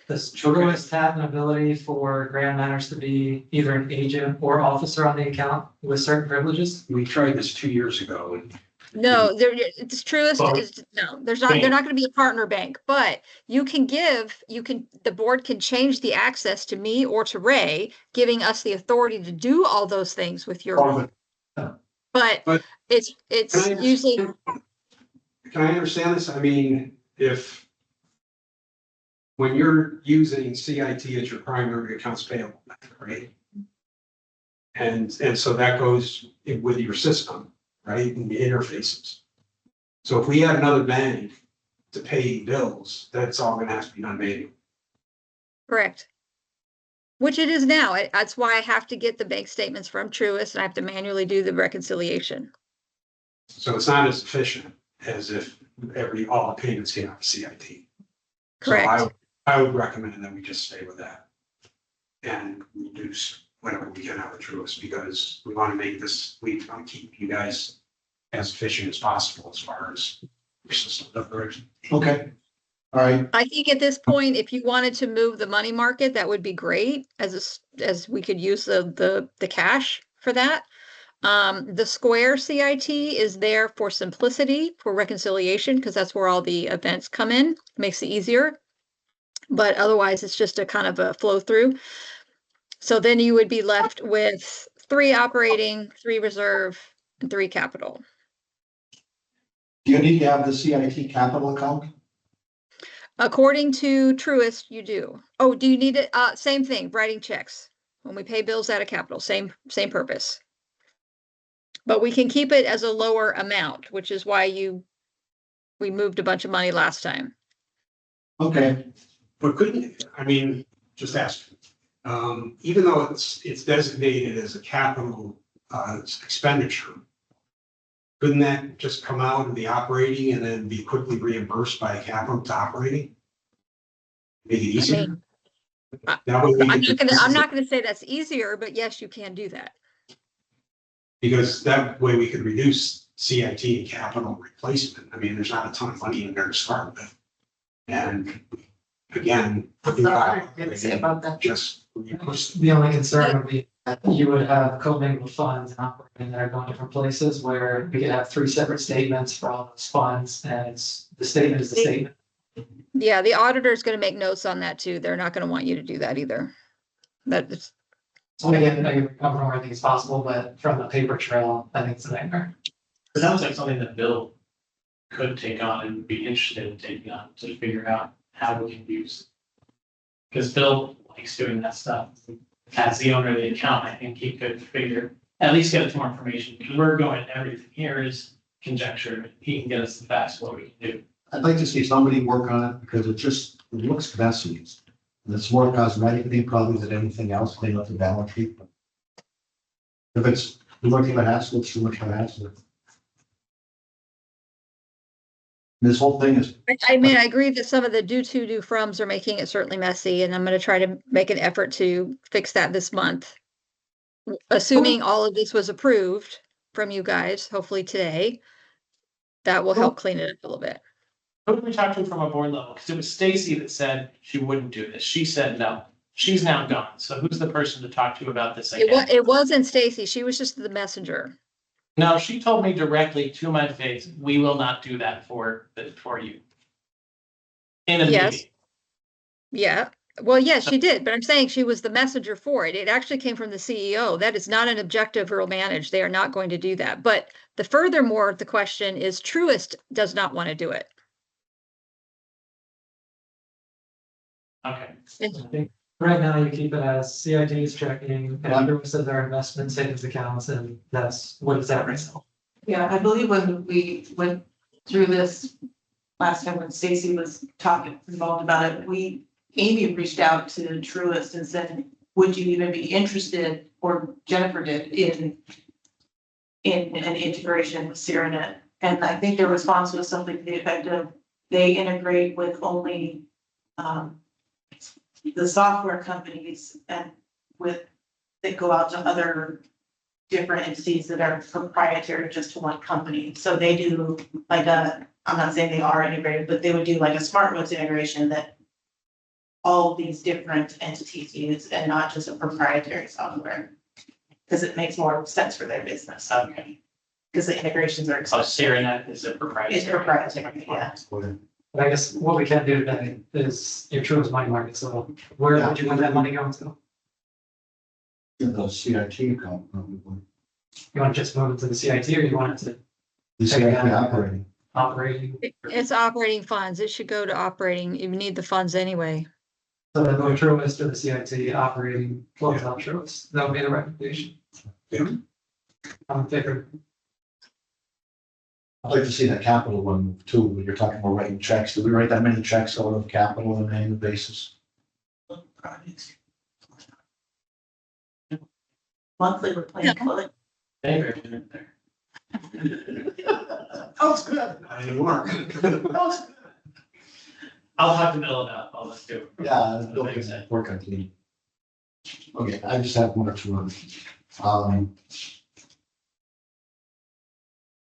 Does Truist have an ability for Grand Manners to be either an agent or officer on the account with certain privileges? We tried this 2 years ago and No, it's Truist Well, is, no, they're not gonna be a partner bank, but the board can change the access to me or to Ray, giving us the authority to do all those things with your, Or but But it's Can I usually, Can I understand this? I mean, if when you're using CIT as your primary accounts payable, right? And so that goes with your system, right, and the interfaces. So if we had another bank to pay bills, that's all gonna have to be done manually. correct. Which it is now. That's why I have to get the bank statements from Truist and I have to manually do the reconciliation. So it's not as efficient as if all the payments came out of CIT. So Correct. I would recommend that we just stay with that. And reduce whatever we get out of Truist, because we want to make this, we want to keep you guys as efficient as possible as far as your system operation. Okay, all right, I think at this point, if you wanted to move the money market, that would be great as we could use the cash for that. The Square CIT is there for simplicity, for reconciliation, because that's where all the events come in, makes it easier. But otherwise, it's just a kind of a flow through. So then you would be left with 3 operating, 3 reserve, and 3 capital. do you need to have the CIT capital account? According to Truist, you do. Oh, do you need it? Same thing, writing checks. When we pay bills out of capital, same purpose. But we can keep it as a lower amount, which is why we moved a bunch of money last time. Okay, But couldn't, I mean, just ask, even though it's designated as a capital expenditure, couldn't that just come out of the operating and then be quickly reimbursed by a capital to operating? Make it easier? mean, That way we I'm could- not gonna say that's easier, but yes, you can do that. Because that way we could reduce CIT and capital replacement. I mean, there's not a ton of money in there to start with. And again. What's the auditor gonna say about that? Just reimburse. The only concern would be that you would have commingled funds and operating that are going different places where we could have 3 separate statements for all those funds and the statement is the statement. Yeah, the auditor is gonna make notes on that too. They're not gonna want you to do that either. That is, So again, I can come from everything is possible, but from the paper trail, I think it's a nightmare. It sounds like something that Bill could take on and be interested in taking on to figure out how we can use. Because Bill likes doing that stuff. As the owner of the account, I think he could at least get us more information, because we're going, everything here is conjecture. He can get us the facts, what we can do. I'd like to see somebody work on it because it looks messy. And it's more cosmetically probably than anything else, clean up the balance sheet. If it's too much of a hassle, it's too much of a hassle. This whole thing is, I mean, I agree that some of the do froms are making it certainly messy, and I'm gonna try to make an effort to fix that this month. Assuming all of this was approved from you guys, hopefully today, that will help clean it up a little bit. Who did we talk to from a board level? Because it was Stacy that said she wouldn't do this. She said no. She's now gone. So who's the person to talk to about this again? It wasn't Stacy, she was just the messenger. No, she told me directly to my face, we will not do that for you. In a Yes. meeting. Yeah, well, yes, she did, but I'm saying she was the messenger for it. It actually came from the CEO. That is not an objective rural manage. They are not going to do that. But furthermore, the question is Truist does not want to do it. Okay. I think right now you keep it as CITs checking, and everyone said their investment savings accounts, and that's what is that right now. Yeah, I believe when we went through this last time when Stacy was involved about it, Amy reached out to Truist and said, would you even be interested, or Jennifer did, in an integration with Syrinet? And I think their response was something to the effect of, they integrate with only the software companies and they go out to other different entities that are proprietary just to one company. So they do I'm not saying they are integrated, but they would do like a SmartWoods integration that all these different entities use and not just a proprietary software. Because it makes more sense for their business. Okay. because the integrations are Oh, expensive. Syrinet is a proprietary. It's proprietary, yeah. But I guess what we can't do today is your true money market, so where would you want that money going to? In the CIT account, probably. You want to just move it to the CIT or you want it to The CIT operating. operating? It's operating funds. It should go to operating. You need the funds anyway. So then go true is to the CIT operating, close out truest. That would be the recommendation. Yeah. I'm in favor. I'd like to see that capital one move too, when you're talking about writing checks. Do we write that many checks out of capital on an annual basis? Monthly, we're playing monthly. Favor. That's good. Not anymore. I'll talk to Bill about all this too. Yeah, Bill can work on it. Okay, I just have one or two others. I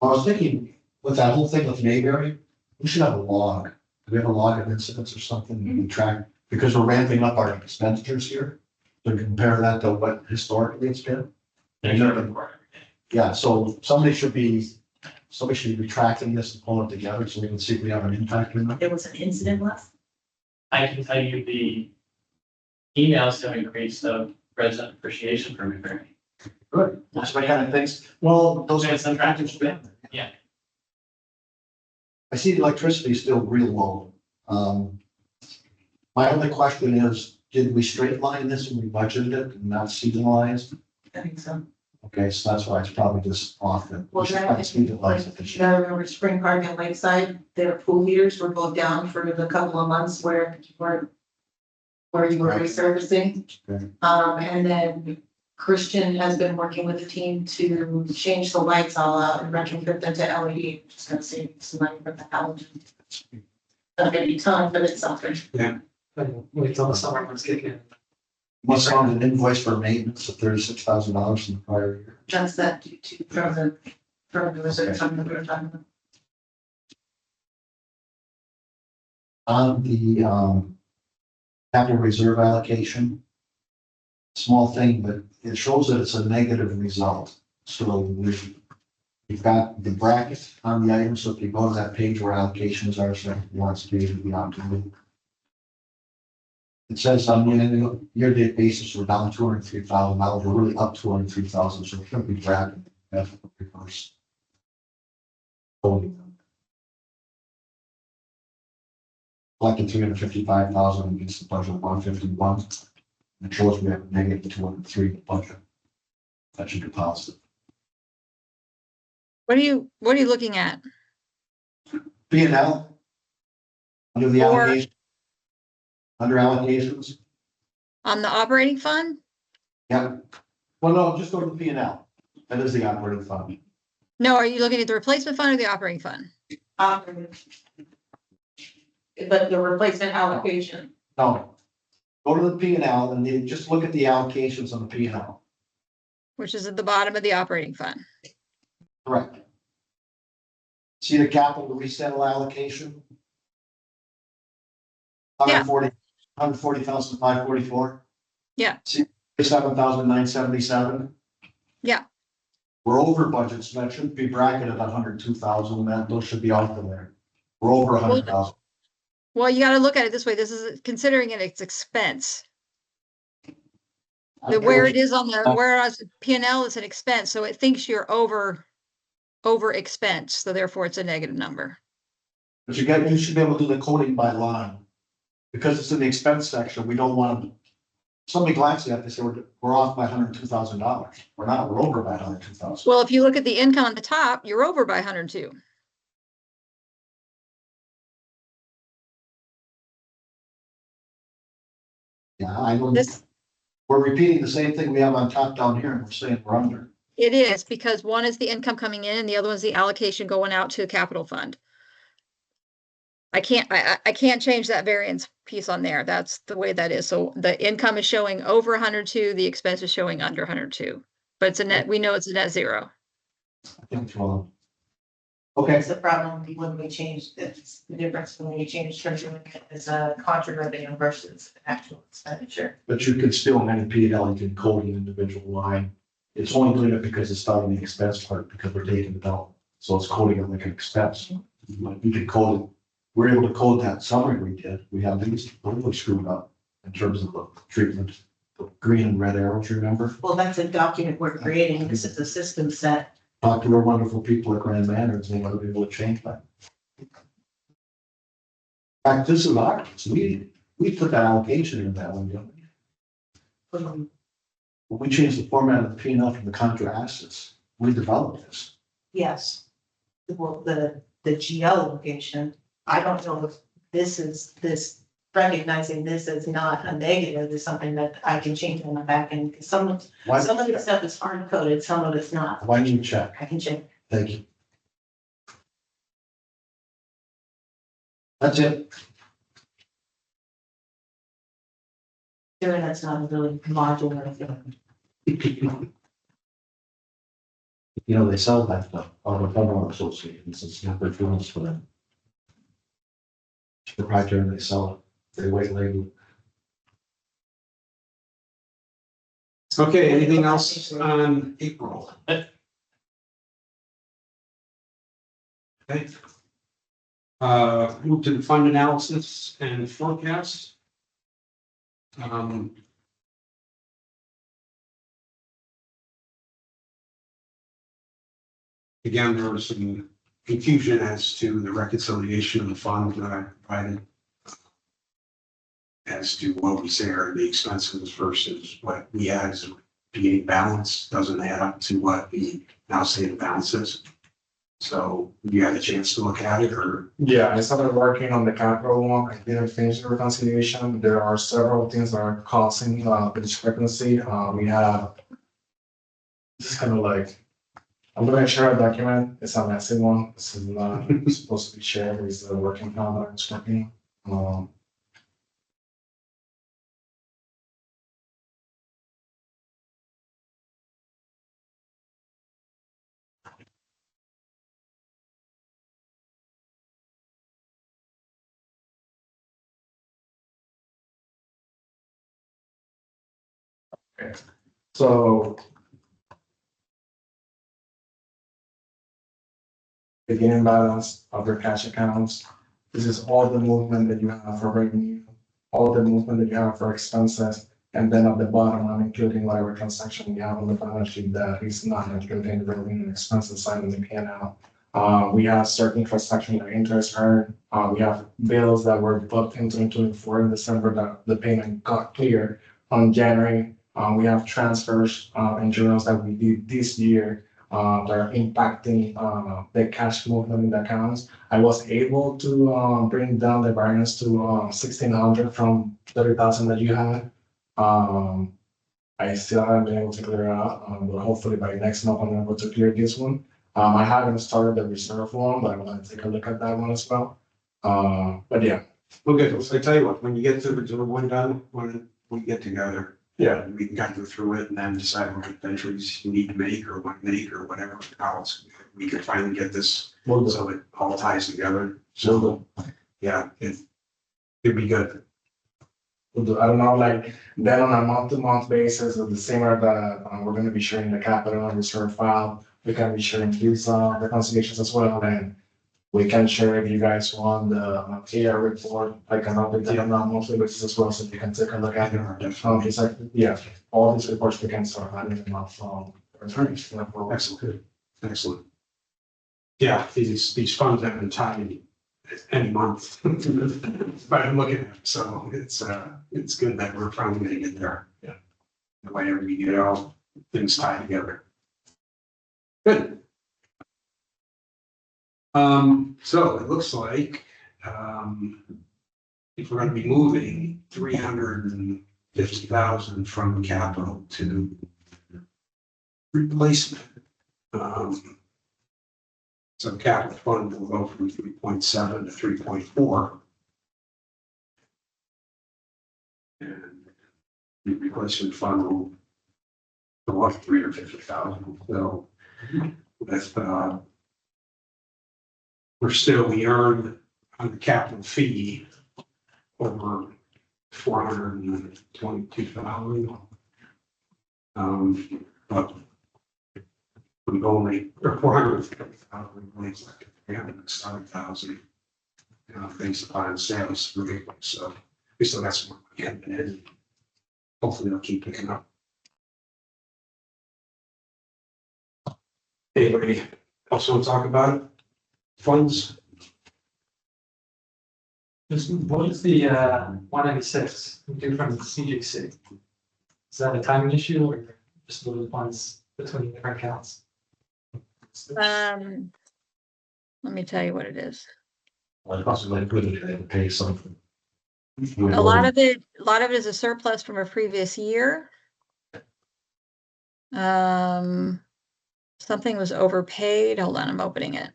was thinking with that whole thing with Mayberry, we should have a log. Do we have a log of incidents or something we can track? Because we're ramping up our expenditures here. So compare that to what historically it's been. There's a report every day. Yeah, so somebody should be tracking this and pulling it together so we can see if we have an impact in it. There was an incident last. I can tell you the emails have increased of resident appreciation for Mayberry. Good. That's my kind of things. Well, those are There's some some factors. tracking. Yeah. I see the electricity is still real low. My only question is, did we straight line this when we budgeted it and not seasonalized? I think so. Okay, so that's why it's probably just off. We Well, should then, probably seasonalize it this you year. gotta remember Spring Park and Lakeside, their pool heaters were both down for the couple of months where you were Right. resurfacing. Okay. And then Christian has been working with the team to change the lights all out and retrofit them to LED, which is gonna save some money for the halogen. Not gonna be a ton, but it's something. Wait till the summer months kick in. Must found an invoice for maintenance of $36,000 in the prior year. That's that due to from the reserve fund that we were talking about. On the capital reserve allocation. Small thing, but it shows that it's a negative result. So we've got the bracket on the item, so if you go to that page where allocations are, so it wants to be optimal. It says on the year-to-date basis, we're down $203,000, we're really up $203,000, so it should be bracket. That's the reverse. Collected $355,000 against the budget of $151. It shows we have a negative $203 in the budget. That should be positive. What are you looking at? P and L. Under the Or- allocation. Under allocations, On the operating fund? yeah. Well, no, just go to the P and L. That is the operating fund. No, are you looking at the replacement fund or the operating fund? But the replacement allocation, No. Go to the P and L and then just look at the allocations on the P and L. Which is at the bottom of the operating fund. Correct. See the capital resale allocation? Yeah. 140,544. Yeah. See, 7,977. Yeah. We're over budget, so that shouldn't be bracketed at 102,000, that those should be off of there. We're over 100,000. Well, you gotta look at it this way. This is considering it its expense. Where it is on the, whereas P and L is an expense, so it thinks you're over expense, so therefore it's a negative number. But you should be able to do the coding by line. Because it's in the expense section, we don't want to. Somebody glances at this, we're off by $102,000. We're not, we're over by 102,000. Well, if you look at the income on the top, you're over by 102. Yeah, I know. This- We're repeating the same thing we have on top down here, and we're saying we're under. It is because one is the income coming in and the other one's the allocation going out to a capital fund. I can't change that variance piece on there. That's the way that is. So the income is showing over 102, the expense is showing under 102. But it's a net, we know it's a net zero. I think it's wrong. Okay, that's the problem when we change, it's the difference when we change treasury is a contra revenue versus actual expenditure. but you could still, in any P and L, you can code an individual line It's only doing it because it's starting the expense part, because we're taking it out. So it's coding it like an expense. We could code it, we're able to code that summary we did. We have these totally screwed up in terms of the treatment. The green and red arrows, you remember? Well, that's a document we're creating. This is a system set. Talk to our wonderful people at Grand Manors, they might be able to change that. In fact, this is ours. We put that allocation in that one, didn't we? We changed the format of the P and L from the contra assets. We developed this. Yes. Well, the GL location, I don't know if this recognizing this as not a negative is something that I can change on the back end. Because some of the stuff is hard coded, some of it's not. Why don't you check? I can check. Thank you. That's it. Sure, that's not a really modular thing. You know, they sell that stuff, all the federal associations, it's not their feelings for them. It's proprietary, they sell it, they white label. Okay, anything else on April? Okay. Move to the fund analysis and forecast. Again, there was some confusion as to the reconciliation of the fund that I provided. As to what was there, the expenses versus what we had as a beginning balance doesn't add up to what the now stated balance is. So you had a chance to look at it, or? Yeah, I started working on the capital one. I didn't finish the reconciliation. There are several things that are causing the discrepancy. We have, this is kind of like, I'm gonna share a document. It's a messy one. This is not supposed to be shared. It's the working plan that I'm working. Okay. So beginning balance of your cash accounts. This is all the movement that you have for revenue, all the movement that you have for expenses. And then at the bottom, I'm including whatever transaction you have on the balance sheet that is not including the revenue and expenses side of the P&L. We have certain transactions that interest earned. We have bills that were booked in 2024 in December that the payment got clear on January. We have transfers and journals that we did this year that are impacting the cash movement in the accounts. I was able to bring down the variance to 1,600 from 30,000 that you had. I still haven't been able to clear it out, but hopefully by next month I'm able to clear this one. I haven't started the reserve one, but I'm gonna take a look at that one as well. But yeah. Okay, so I tell you what, when you get to the one done, when we get together, Yeah. we can kind of go through it and then decide what entries you need to make or want to make or whatever else. We can finally get this, so it all ties together. So, yeah, it'd be good. I don't know, like, then on a month-to-month basis, with the similar that we're gonna be sharing the capital and reserve file, we can be sharing these reconciliations as well, and we can share if you guys want the TR report, I can update them on a monthly basis as well, so you can take a look at it. It's like, yeah, all these reports we can start having them off attorneys. Excellent, excellent. Yeah, these funds have been tied any month. But I'm looking at them, so it's good that we're finally gonna get there. Yeah. Whenever we get all things tied together. Good. So it looks like, if we're gonna be moving 350,000 from capital to replacement. So capital fund will go from 3.7 to 3.4. And the replacement fund will go up 350,000, so with, we earned on the capital fee over 422,000. But We've only, or 450,000, we've only collected 307,000. Based upon sales for vehicles, so we still got some more money in. Hopefully they'll keep picking up. Anybody else want to talk about it? Funds? What is the 196 due from the CJC? Is that a timing issue or just moving funds between different accounts? Let me tell you what it is. Like possibly liquidity, they would pay something. A lot of it is a surplus from a previous year. Something was overpaid. Hold on, I'm opening it.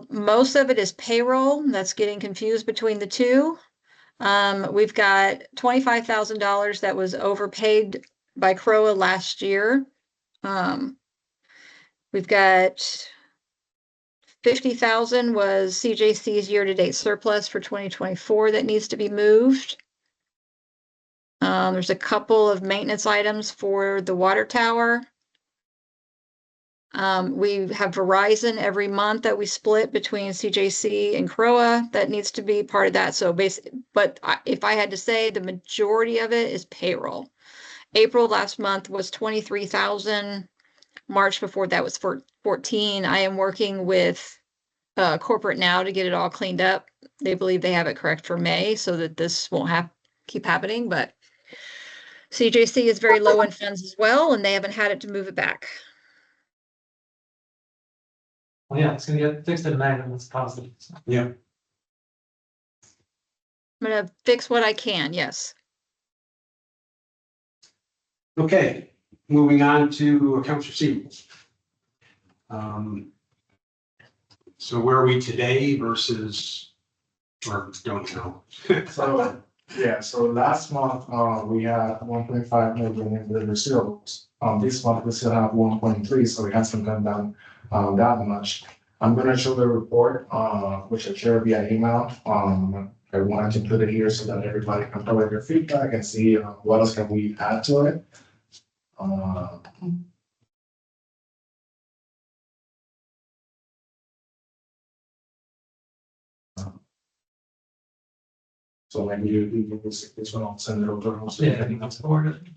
Most of it is payroll. That's getting confused between the two. We've got $25,000 that was overpaid by CROA last year. We've got 50,000 was CJC's year-to-date surplus for 2024 that needs to be moved. There's a couple of maintenance items for the water tower. We have Verizon every month that we split between CJC and CROA. That needs to be part of that. So basically, but if I had to say, the majority of it is payroll. April last month was 23,000. March before that was 14. I am working with corporate now to get it all cleaned up. They believe they have it correct for May so that this won't keep happening, but CJC is very low in funds as well, and they haven't had it to move it back. Well, yeah, it's gonna get fixed in May, and that's positive. So. Yeah. I'm gonna fix what I can, yes. Okay, moving on to accounts receivables. So where are we today versus, or don't know? So, yeah, so last month, we had 1.5 million in the receivables. This month we still have 1.3, so it hasn't gone down that much. I'm gonna show the report, which I share via email. I wanted to put it here so that everybody can provide their feedback and see what else can we add to it. So maybe you this one, I'll send it over. Yeah, I think that's forward.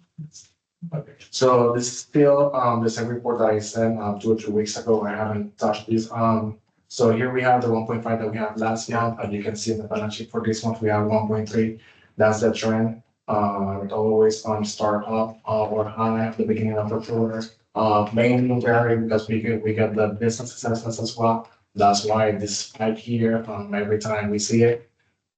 Okay, so this is still the same report that I sent 2 or 3 weeks ago. I haven't touched this. So here we have the 1.5 that we had last month, and you can see in the balance sheet for this month we have 1.3. That's the trend. It always start up or high at the beginning of the quarter. Mainly vary because we get the business assessments as well. That's why this spike here every time we see it.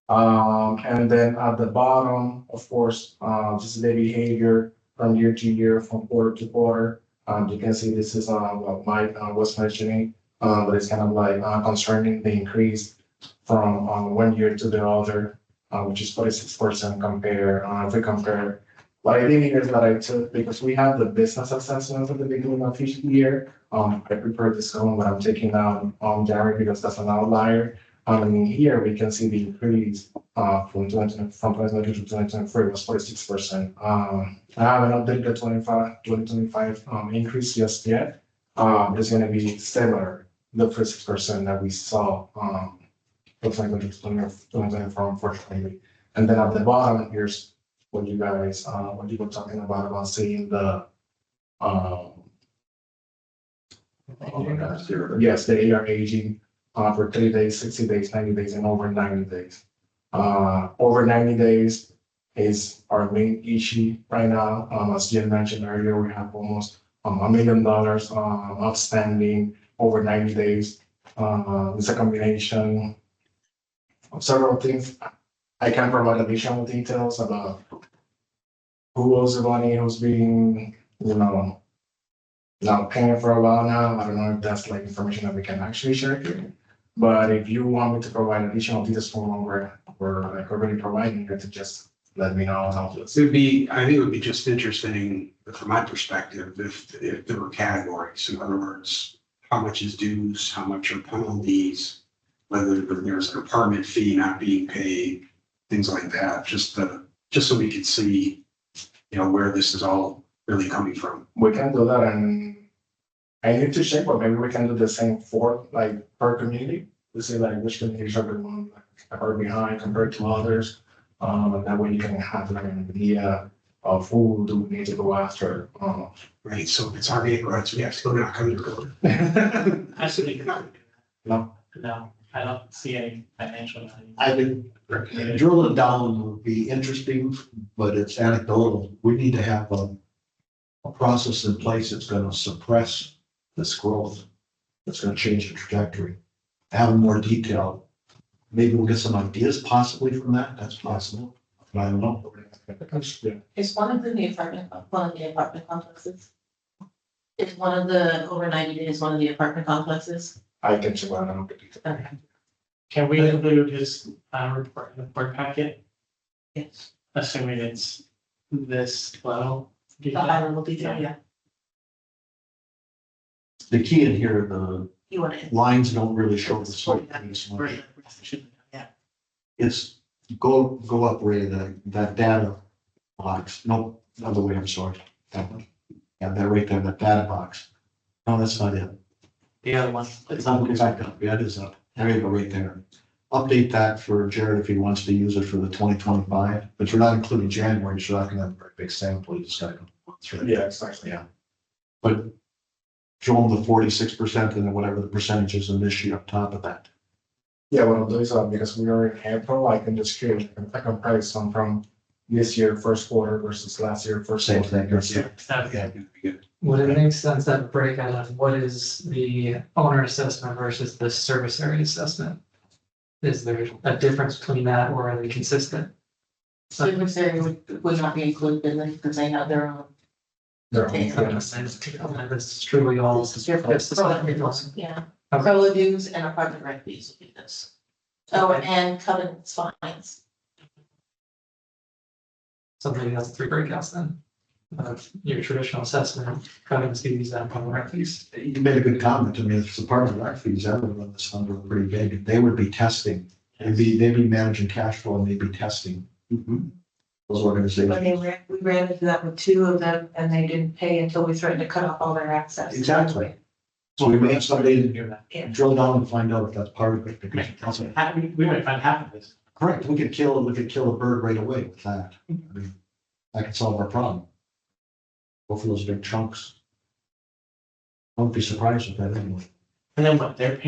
And then at the bottom, of course, this is the behavior from year to year, from quarter to quarter. You can see this is what Mike was mentioning, but it's kind of like concerning the increase from 1 year to the other, which is 46% compare. If we compare, what I did here is that I took, because we have the business assessments at the beginning of each year. I prepared this one, but I'm taking out January because that's an outlier. And here we can see the increase from 2022 to 2023 was 46%. I haven't updated the 2025 increase just yet. It's going to be similar, the 46% that we saw from 2022 to 2024, unfortunately. And then at the bottom, here's what you guys, what you were talking about seeing the yes, the AR aging. For 30 days, 60 days, 90 days, and over 90 days. Over 90 days is our main issue right now. As Jim mentioned earlier, we have almost $1 million outstanding over 90 days. It's a combination of several things. I can provide additional details about who owes the money, who's being, not paying for a while now. I don't know if that's like information that we can actually share here. But if you want me to provide additional details from where we're like already providing it, to just let me know. I think it would be just interesting from my perspective if there were categories. In other words, how much is dues, how much are penalties, whether there's an apartment fee not being paid, things like that, just so we can see, where this is all really coming from. We can do that, and I need to check, but maybe we can do the same for, like, per community, to see like which communities are the one that are behind compared to others. And that way you can have like an idea of who do we need to go after. Right, so if it's our neighborhoods, we have to go knock on their door. Actually, No. no, I don't see any financial value. I think drilling down would be interesting, but it's anecdotal. We need to have a process in place that's gonna suppress this growth. That's gonna change the trajectory. Have more detail. Maybe we'll get some ideas possibly from that. That's possible. But I don't know. Yeah. Is one of the apartment complexes? Is one of the over 90 days, one of the apartment complexes? I can check that out. Okay. Can we include his report in the board packet, Yes. assuming it's this level? The high level detail, yeah. The key in here, the You want to. lines don't really show the slope. Yeah. It's go up, Ray, that data box. No, other way, I'm sorry. That one. Yeah, that right there, that data box. No, that's not it. The other one. It's not back up. Yeah, it is up. There you go, right there. Update that for Jared if he wants to use it for the 2025, but you're not including January, so you're not gonna have a very big sample. You just gotta go through it. Yeah, exactly. Yeah. But show them the 46% and then whatever the percentage is in this year up top of that. Yeah, what I'll do is, because we are in April, I can just create a comparison from this year, first quarter versus last year, first. Same quarter. thing. Yeah, that'd be good. Would it make sense to have a breakout of what is the owner assessment versus the service area assessment? Is there a difference between that or are they consistent? Service area would not be included in this because they have their own. They're Okay. all- This is truly all. Yeah, Okay. Prola dues and apartment rent fees would be this. Oh, and covenants, fines. So maybe that's three breakouts then. Your traditional assessment, covenants, fees, and public rent fees. You made a good comment. I mean, if it's a part of the rec fees, that would run this number pretty big. They would be testing. They'd be managing cash flow and they'd be testing. Those organizations. When we ran into that with two of them and they didn't pay until we threatened to cut off all their access. Exactly. So we may have somebody Do that. Yeah. drill down and find out if that's part of it. We might find half of this. Correct. We could kill a bird right away with that. I mean, that could solve our problem. Go for those big chunks. I won't be surprised with that anyway. And then what, they're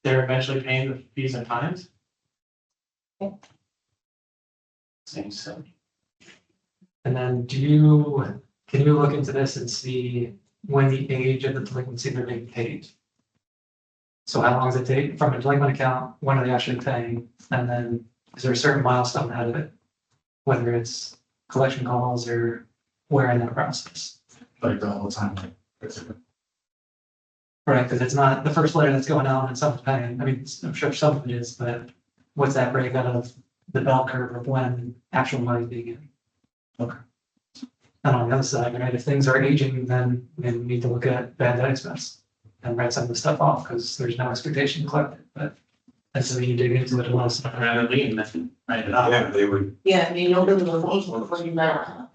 eventually paying the fees and fines? Seems so. And then can you look into this and see when the age of the delinquency they're being paid? So how long does it take from a delinquent account? When are they actually paying? And then is there a certain milestone ahead of it? Whether it's collection calls or where in that process? Like the whole time. Basically. Right, because it's not the first letter that's going out and someone's paying. I mean, I'm sure some of it is, but what's that breakout of the bell curve of when actual money is being in? Okay. And on the other side, right, if things are aging, then we need to look at bad debt expense and write some of the stuff off because there's no expectation to collect it. But until you dig into it a little. Rather lean than write it up. Yeah, they would, Yeah, I mean, you'll do the rules before you know,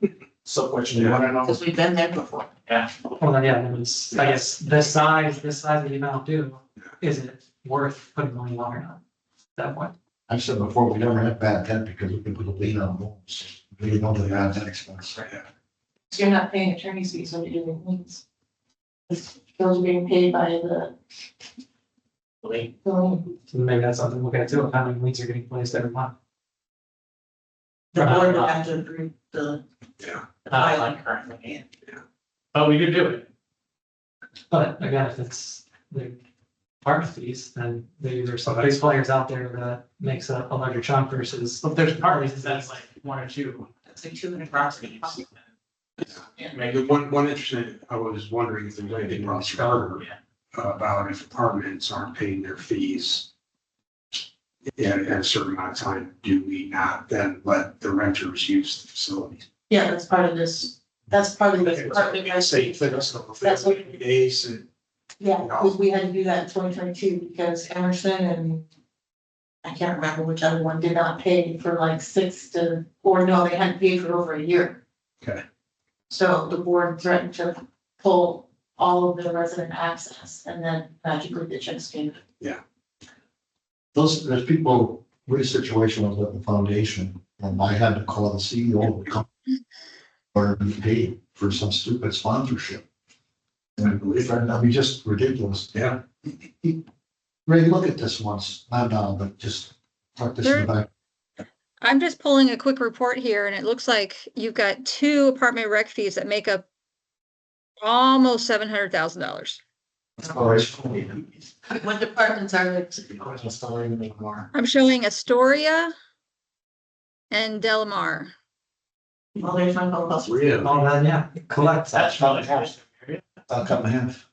So question, you wanna know? because we've been there before. Well, then, yeah, it was, I guess, this size of the amount due, is it worth putting money on or not? At that point. I've said before, we never had bad debt because we can put a lien on homes. We don't really have that expense. So you're not paying attorney's fees when you're doing liens. Those are being paid by the. Lien. So maybe that's something to look at too, of how many liens are getting placed every month. The board would have to approve the. yeah. Not like currently. Oh, we could do it. But again, if it's the apartment fees, then maybe there's some big players out there that makes a larger chunk versus. If there's partners, that's like one or two. That's like 200 properties. Maybe one interesting, I was wondering if there's anything on Charter about if apartments aren't paying their fees at a certain amount of time, do we not then let the renters use the facilities? Yeah, that's part of this, that's part of this. Say, for us, so if it's 30 days and Yeah, because we had to do that in 2022 because Emerson and I can't remember which other one did not pay for like 6 to, or no, they hadn't paid for over a year. Okay. So the board threatened to pull all of the resident access and then magically the checks came. There's people, we're situation was at the foundation, and I had to call the CEO of the company or be paid for some stupid sponsorship. And I mean, just ridiculous. Yeah. Ray, look at this once, not now, but just tuck this in the back. I'm just pulling a quick report here and it looks like you've got 2 apartment rec fees that make up almost $700,000. What departments are it? I'm showing Astoria and Delamar. Well, there's my phone call. Really? Oh, then, yeah, collect. That's probably half. I'll cut in half.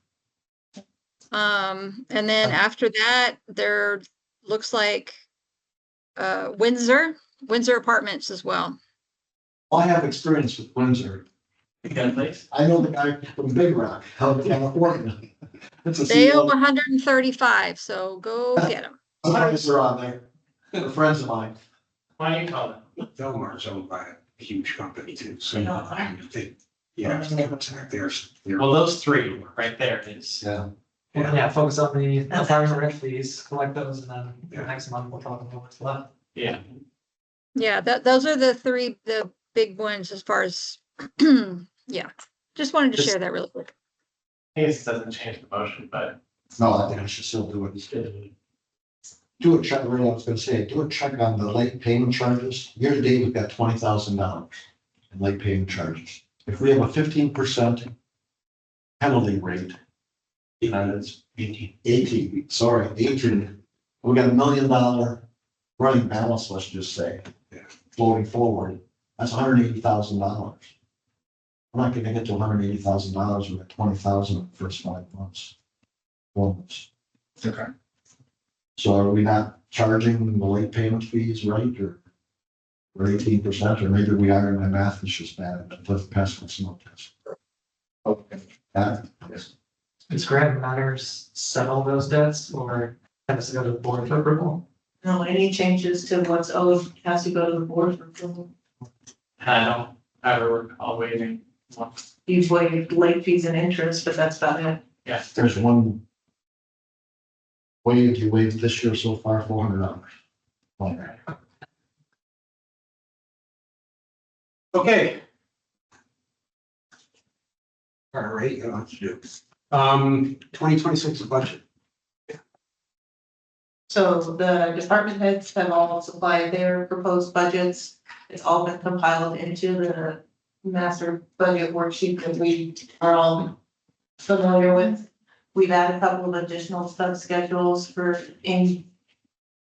And then after that, there looks like Windsor Apartments as well. I have experience with Windsor. You got a place? I know the guy from Big Rock, out of California. It's a They owe CEO. 135, so go get them. Sometimes they're on there. They're friends of mine. Why do you call it? Delmar's owned by a huge company too, so Yeah. I think, yeah, there's. Well, those 3 right there is. Yeah. Well, yeah, focus on the apartment rent fees, collect those, and then the next month we'll talk about what's left. Yeah. Yeah, those are the 3, the big ones as far as, yeah. Just wanted to Just- share that really quick. I guess it doesn't change the motion, but. No, I think I should still do it. Do a check, really, I was gonna say, do a check on the late payment charges. Year to date, we've got $20,000 in late payment charges. If we have a 15% penalty rate, it's 18, sorry, 18. We got $1 million running balance, let's just say, Yeah. floating forward. That's $180,000. We're not gonna get to $180,000 with 20,000 in the first 5 months. 4 months. Okay. So are we not charging the late payment fees, right, or 18%, or maybe we are, and my math is just bad, but let's pass with some test. Okay. Yes. Does Grant Matters settle those debts or has to go to the board for approval? No, any changes to what's owed has to go to the board for approval. I don't ever recall waiving one. You've waived late fees and interest, but that's about it. Yes. There's one waived, you waived this year so far, $400. Okay. Okay. All right, let's do. 2026 budget. So the department heads have all supplied their proposed budgets. It's all been compiled into the master budget worksheet that we are all familiar with. We've added a couple of additional sub-schedules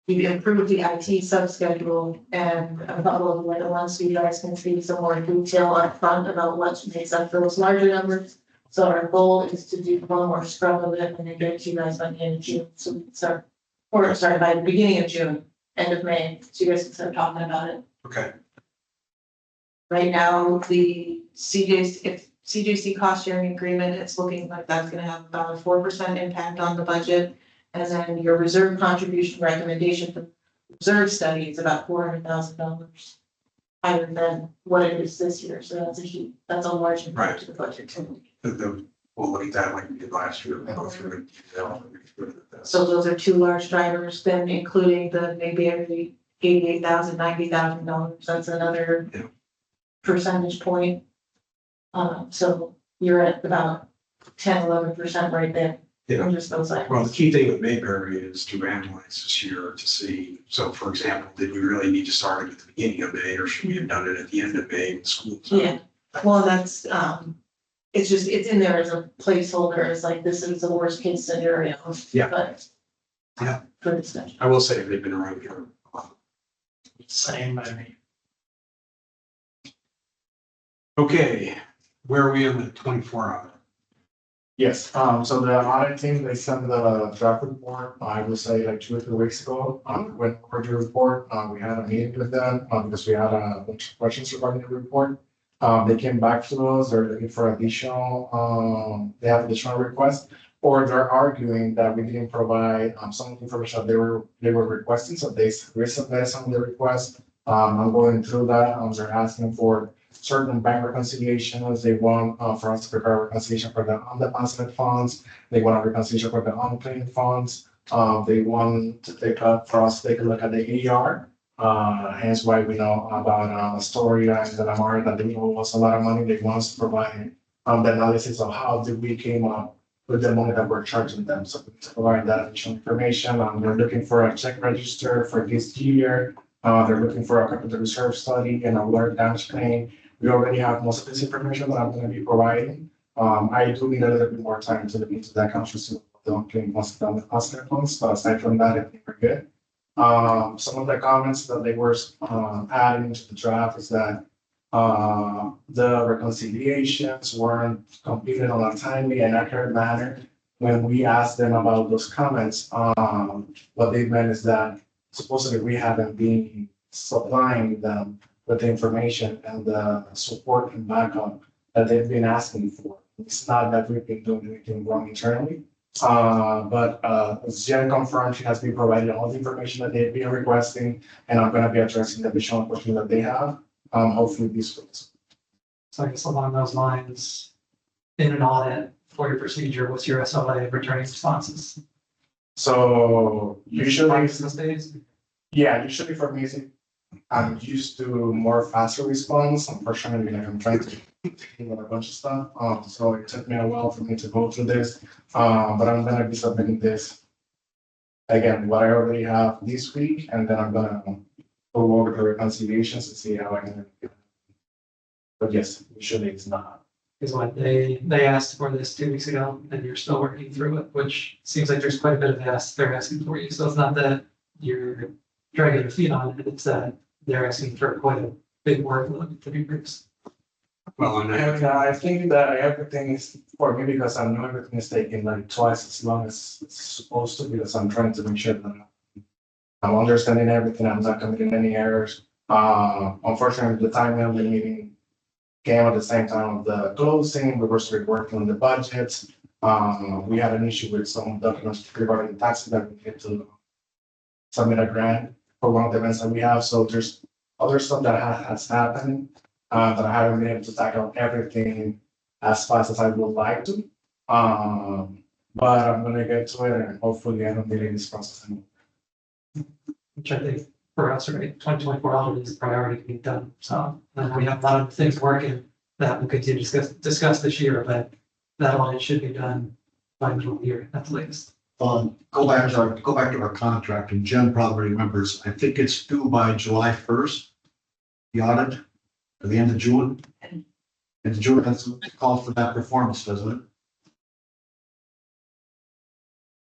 we've improved the IT subschedule and a couple of little ones so you guys can see some more detail up front about what makes up those larger numbers. So our goal is to do one more scrub of it and then get it to you guys by the end of June. So we can start, or sorry, by the beginning of June, end of May, so you guys can start talking about it. Okay. Right now, the CJC cost sharing agreement, it's looking like that's gonna have about a 4% impact on the budget. And then your reserve contribution recommendation for reserve study is about $400,000 higher than what it is this year. So that's a large impact to the budget too. We'll look at that like we did last year. We'll go through it. So those are 2 large drivers, then including the maybe every $88,000, $90,000, that's another Yeah. percentage point. So you're at about 10-11% right there. Yeah. From just those items. Well, the key thing with Mayberry is to analyze this year to see, so for example, did we really need to start it at the beginning of May or should we have done it at the end of May when school's out? Yeah, well, that's, it's just, it's in there as a placeholder, it's like, this is the worst case scenario. Yeah. But. Yeah. For discussion. I will say they've been around here. Same by me. Okay, where are we on the 24-hour? Yes, so the audit team, they sent the draft report, I would say like 2 or 3 weeks ago, when we were to report, we had a meeting with them, because we had a bunch of questions regarding the report. They came back to us, they're looking for additional, they have additional requests. or they're arguing that we didn't provide, some of the information that they were requesting, so they resubmitted some of the requests. I'm going through that, they're asking for certain bank reconciliations, they want, for us to prepare a reconciliation for the undeposited funds, they want a reconciliation for the unclaimed funds. They want to for us to take a look at the AR. Hence why we know about, Astoria and the Lamar, that they owe us a lot of money, they want us to provide, the analysis of how did we came up with the money that we're charging them, so we need to provide that additional information, they're looking for a check register for this year. They're looking for a capital reserve study and a water damage claim. We already have most of this information that I'm gonna be providing. I do need a little bit more time to look into that accounts receivable, don't claim most of the hospital funds, but aside from that, I think we're good. Some of the comments that they were, adding to the draft is that, the reconciliations weren't completed on a timely and accurate manner. When we asked them about those comments, what they meant is that supposedly we haven't been supplying them with the information and the support and backup that they've been asking for. It's not that we've been doing anything wrong internally. But Jen confirmed she has been provided all the information that they've been requesting, and I'm gonna be addressing the additional questions that they have, hopefully these weeks. So I guess along those lines, in an audit for your procedure, what's your SLA of returning responses? So usually, Business days? yeah, usually for me, I'm used to more faster response. Unfortunately, like I'm trying to deal with a bunch of stuff. So it took me a while for me to go through this. But I'm gonna be submitting this again, what I already have this week, and then I'm gonna go over the reconciliations and see how I can. But yes, usually it's not. Is what they asked for this 2 weeks ago, and you're still working through it, which seems like there's quite a bit of they're asking for you. So it's not that you're dragging your feet on it, it's that they're asking for quite a big workload to be produced. Well, and And I think that everything is for me because I know everything is taking like twice as long as it's supposed to, because I'm trying to make sure that I'm understanding everything, I'm not committing any errors. Unfortunately, the timing of the meeting came at the same time of the closing, we were still working on the budgets. We had an issue with some documents regarding the taxes that we need to submit a grant for one of the events that we have, so there's other stuff that has happened. That I haven't been able to tackle everything as fast as I would like to. But I'm gonna get to it and hopefully I don't delay this process anymore. Which I think for us, right, 2024 audit is a priority to be done. So we have a lot of things working that we'll continue to discuss this year, but that audit should be done by middle of the year at the latest. Go back to our contract, and Jen probably remembers, I think it's due by July 1st. The audit, at the end of June. And June, that's called for that performance, doesn't it?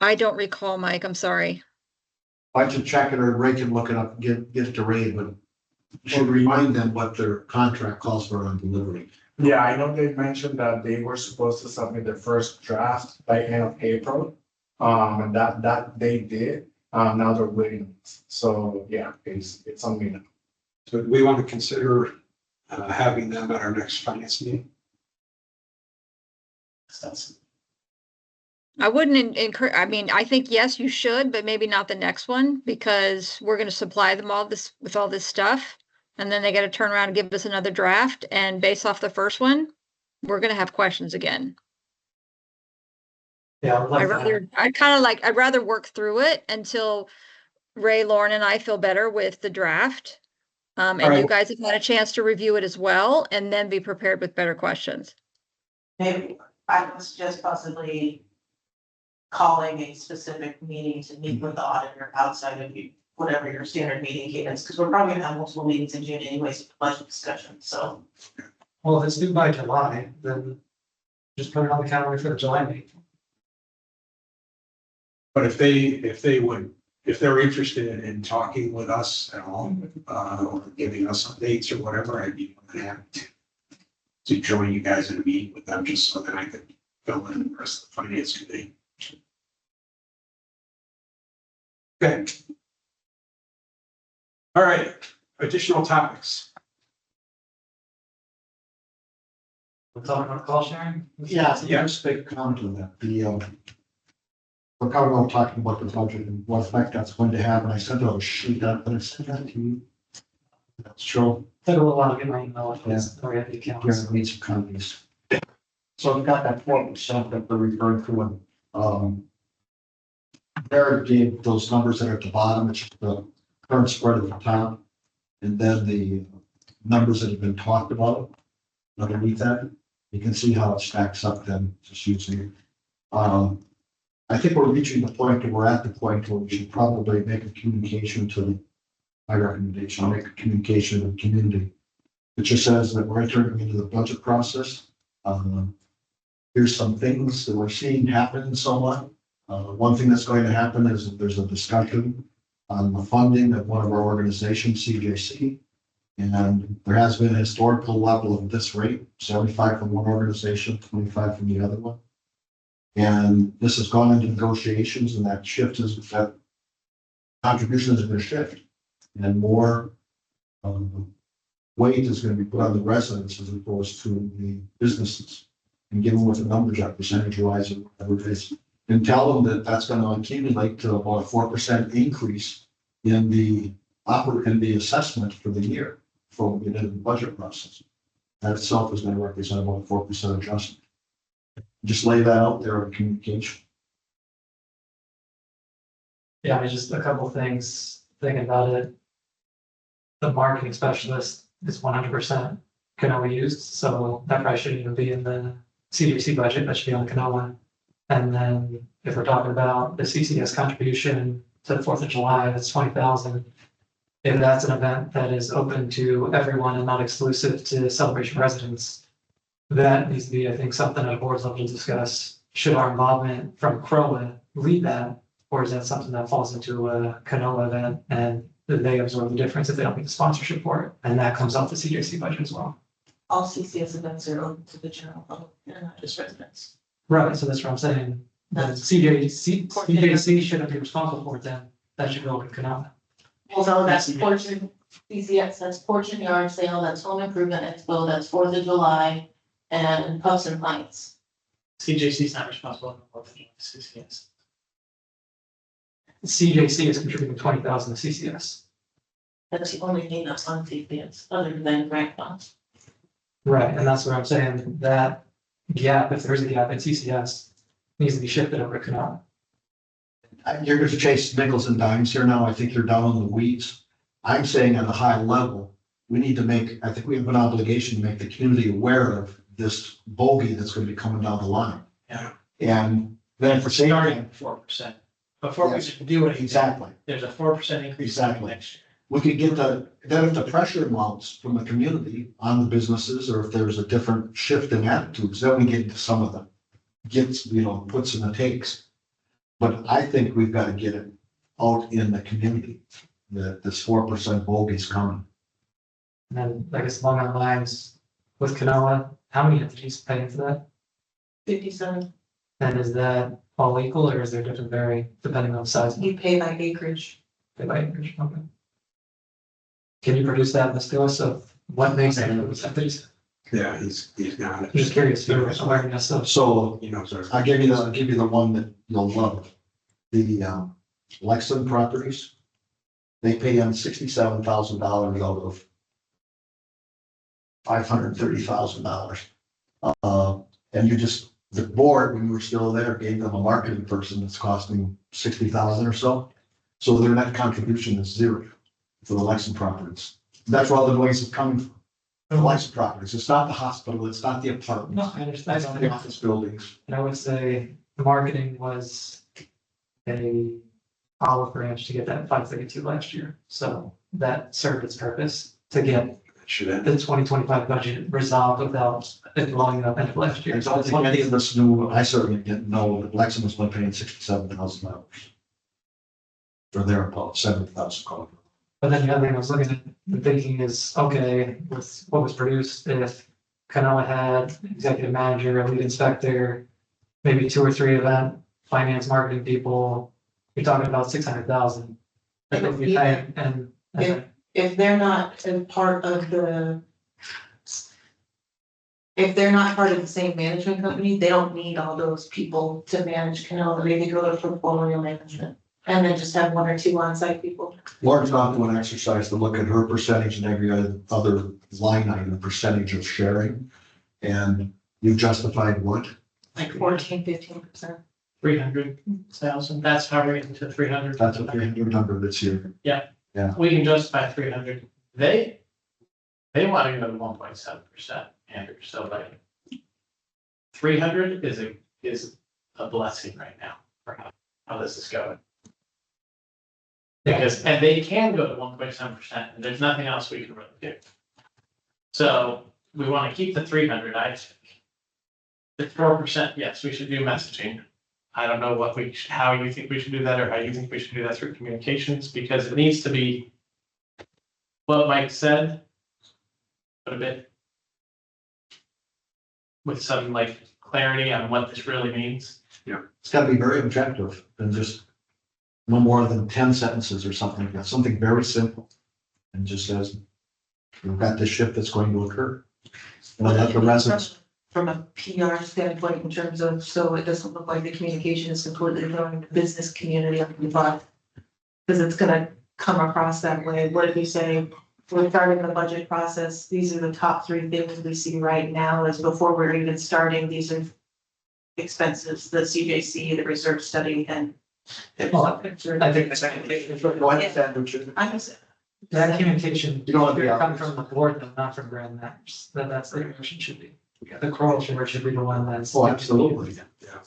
I don't recall, Mike, I'm sorry. Why don't you check it, or Ray can look it up, get it to Ray, but you should remind them what their contract calls for on delivery. Yeah, I know they mentioned that they were supposed to submit their first draft by end of April. And that they did, now they're waiting. So yeah, it's on me now. so we want to consider having them at our next finance meeting. I wouldn't encourage, I mean, I think, yes, you should, but maybe not the next one, because we're gonna supply them all this, with all this stuff. And then they gotta turn around and give us another draft, and based off the first one, we're gonna have questions again. Yeah, I would like that. I'd rather work through it until Ray, Lauren, and I feel better with the draft. And you Alright. guys have had a chance to review it as well, and then be prepared with better questions. Maybe I would suggest possibly calling a specific meeting to meet with the auditor outside of you, whatever your standard meeting cadence, because we're probably gonna have multiple meetings in June anyways, with budget discussion, so. Well, if it's due by July, then just put it on the calendar for the July meeting. But if they're interested in talking with us at all, or giving us updates or whatever, I'd be more than happy to join you guys in a meeting with them, just so that I could fill in the rest of the finance committee. Okay. All right, additional topics. We're talking about call sharing? Yeah, just make a comment on that. we're probably all talking about the budget and what effect that's going to have, and I sent out a sheet out, but I sent that to you. That's true. Took a little while to get my email, if it's already the accounts. Here, need some companies. So I've got that 4% that they're referring to, and, Eric gave those numbers that are at the bottom, it's the current spread at the top. And then the numbers that have been talked about underneath that, you can see how it stacks up then, just using it. I think we're reaching the point, and we're at the point where we should probably make a communication to the, my recommendation, make a communication to the community. It just says that we're entering into the budget process. Here's some things that we're seeing happen somewhat. One thing that's going to happen is that there's a discussion on the funding of one of our organizations, CJC. And there has been a historical level of this rate, 75 from one organization, 25 from the other one. And this has gone into negotiations, and that shift is, that contribution is going to shift. And more weight is going to be put on the residents as opposed to the businesses. And give them what the numbers are, percentage wise or whatever it is. And tell them that that's going to accumulate to about a 4% increase in the assessment for the year before we get into the budget process. That itself is going to represent about a 4% adjustment. Just lay that out there in communication. Yeah, I mean, just a couple things, thinking about it. The marketing specialist is 100% Canoa used, so that probably shouldn't even be in the CDC budget, that should be on Canoa. And then if we're talking about the CCS contribution to the 4th of July, that's 20,000. If that's an event that is open to everyone and not exclusive to Celebration residents, that needs to be, I think, something at a board's level to discuss. Should our involvement from CROA lead that, or is that something that falls into a Canoa event and they absorb the difference if they don't get the sponsorship for it? And that comes off the CJC budget as well. All CCS events are open to the general public and not just residents. Right, so that's what I'm saying. The CJC shouldn't be responsible for it then. That should go to Canoa. Well, no, that's portion, CCS, that's portion yard sale, that's home improvement expo, that's 4th of July, and Puffs and Pints. CJC is not responsible for the CCS. CJC is contributing 20,000 to CCS. That's the only thing that's on CCS, other than grant funds. Right, and that's what I'm saying, that gap, if there's a gap in CCS, needs to be shifted over to Canoa. You're going to chase nickels and dimes here now. I think you're down in the weeds. I'm saying at a high level, we need to make, I think we have an obligation to make the community aware of this bogey that's going to be coming down the line. Yeah. And then for Starting saying, at 4%. Before we Yes. can do anything, exactly, there's a 4% increase Exactly. next year. we could get then if the pressure mounts from the community on the businesses, or if there's a different shift in attitudes, then we get into some of the puts and the takes. But I think we've got to get it out in the community, that this 4% bogey is coming. And then, I guess along our lines, with Canoa, how many entities paying for that? 57, And is that all equal, or is there different vary depending on size? You pay by acreage. By acreage? Okay. Can you produce that, Ms. Lewis, of what makes it those entities? Yeah, he's got I'm it. just curious, your awareness of. So He knows our. I'll give you the one that you'll love. The Lexington properties. They pay on $67,000 out of $530,000. And the board, when we were still there, gave them a marketing person that's costing $60,000 or so. So their net contribution is zero for the Lexington properties. That's where all the noise is coming from. The Lexington properties. It's not the hospital, it's not the apartments. No, I understand. It's not the office buildings. And I would say the marketing was a olive branch to get that 532 last year. So that served its purpose to get Should have. the 2025 budget resolved without it blowing up into last year. I don't think any of this new, I certainly didn't know that Lexington was only paying $67,000. Or thereabouts, 70,000 calls. But then the other thing I was looking at and thinking is, okay, with what was produced, if Canoa had executive manager, lead inspector, maybe 2 or 3 event finance marketing people, you're talking about 600,000. That they would be paying, and if they're not a part of the if they're not part of the same management company, they don't need all those people to manage Canova. They can go to portfolio management and then just have one or two on-site people. Lauren's gone through an exercise to look at her percentage and every other line item, percentage of sharing. And you justified what? Like 14-15%. 300,000, that's how we're getting to 300. That's a 300 number this year. We can justify 300. They want to go to 1.7%, Andrew, so like 300 is a blessing right now for how this is going. Because, and they can go to 1.7%, and there's nothing else we can really do. So we want to keep the 300, I think. The 4%, yes, we should do messaging. I don't know how you think we should do that, or how you think we should do that through communications, because it needs to be what Mike said, but a bit with some like clarity on what this really means. It's gotta be very objective and just no more than 10 sentences or something, like that. Something very simple. And just says, we've got this shift that's going to occur. And let the residents, From a PR standpoint in terms of, so it doesn't look like the communication is completely going to business community on the bot. Because it's gonna come across that way. What did we say? We're starting the budget process. These are the top 3 things we see right now as before we're even starting. These are expenses, the CJC, the research study, and. Well, I think that's communication. go ahead, Stan, Richard. I'm just, That communication, You don't want to be coming from the board, though, not from Grand Matters, that's the direction should be. The crawl should be the one that's. Oh, absolutely. That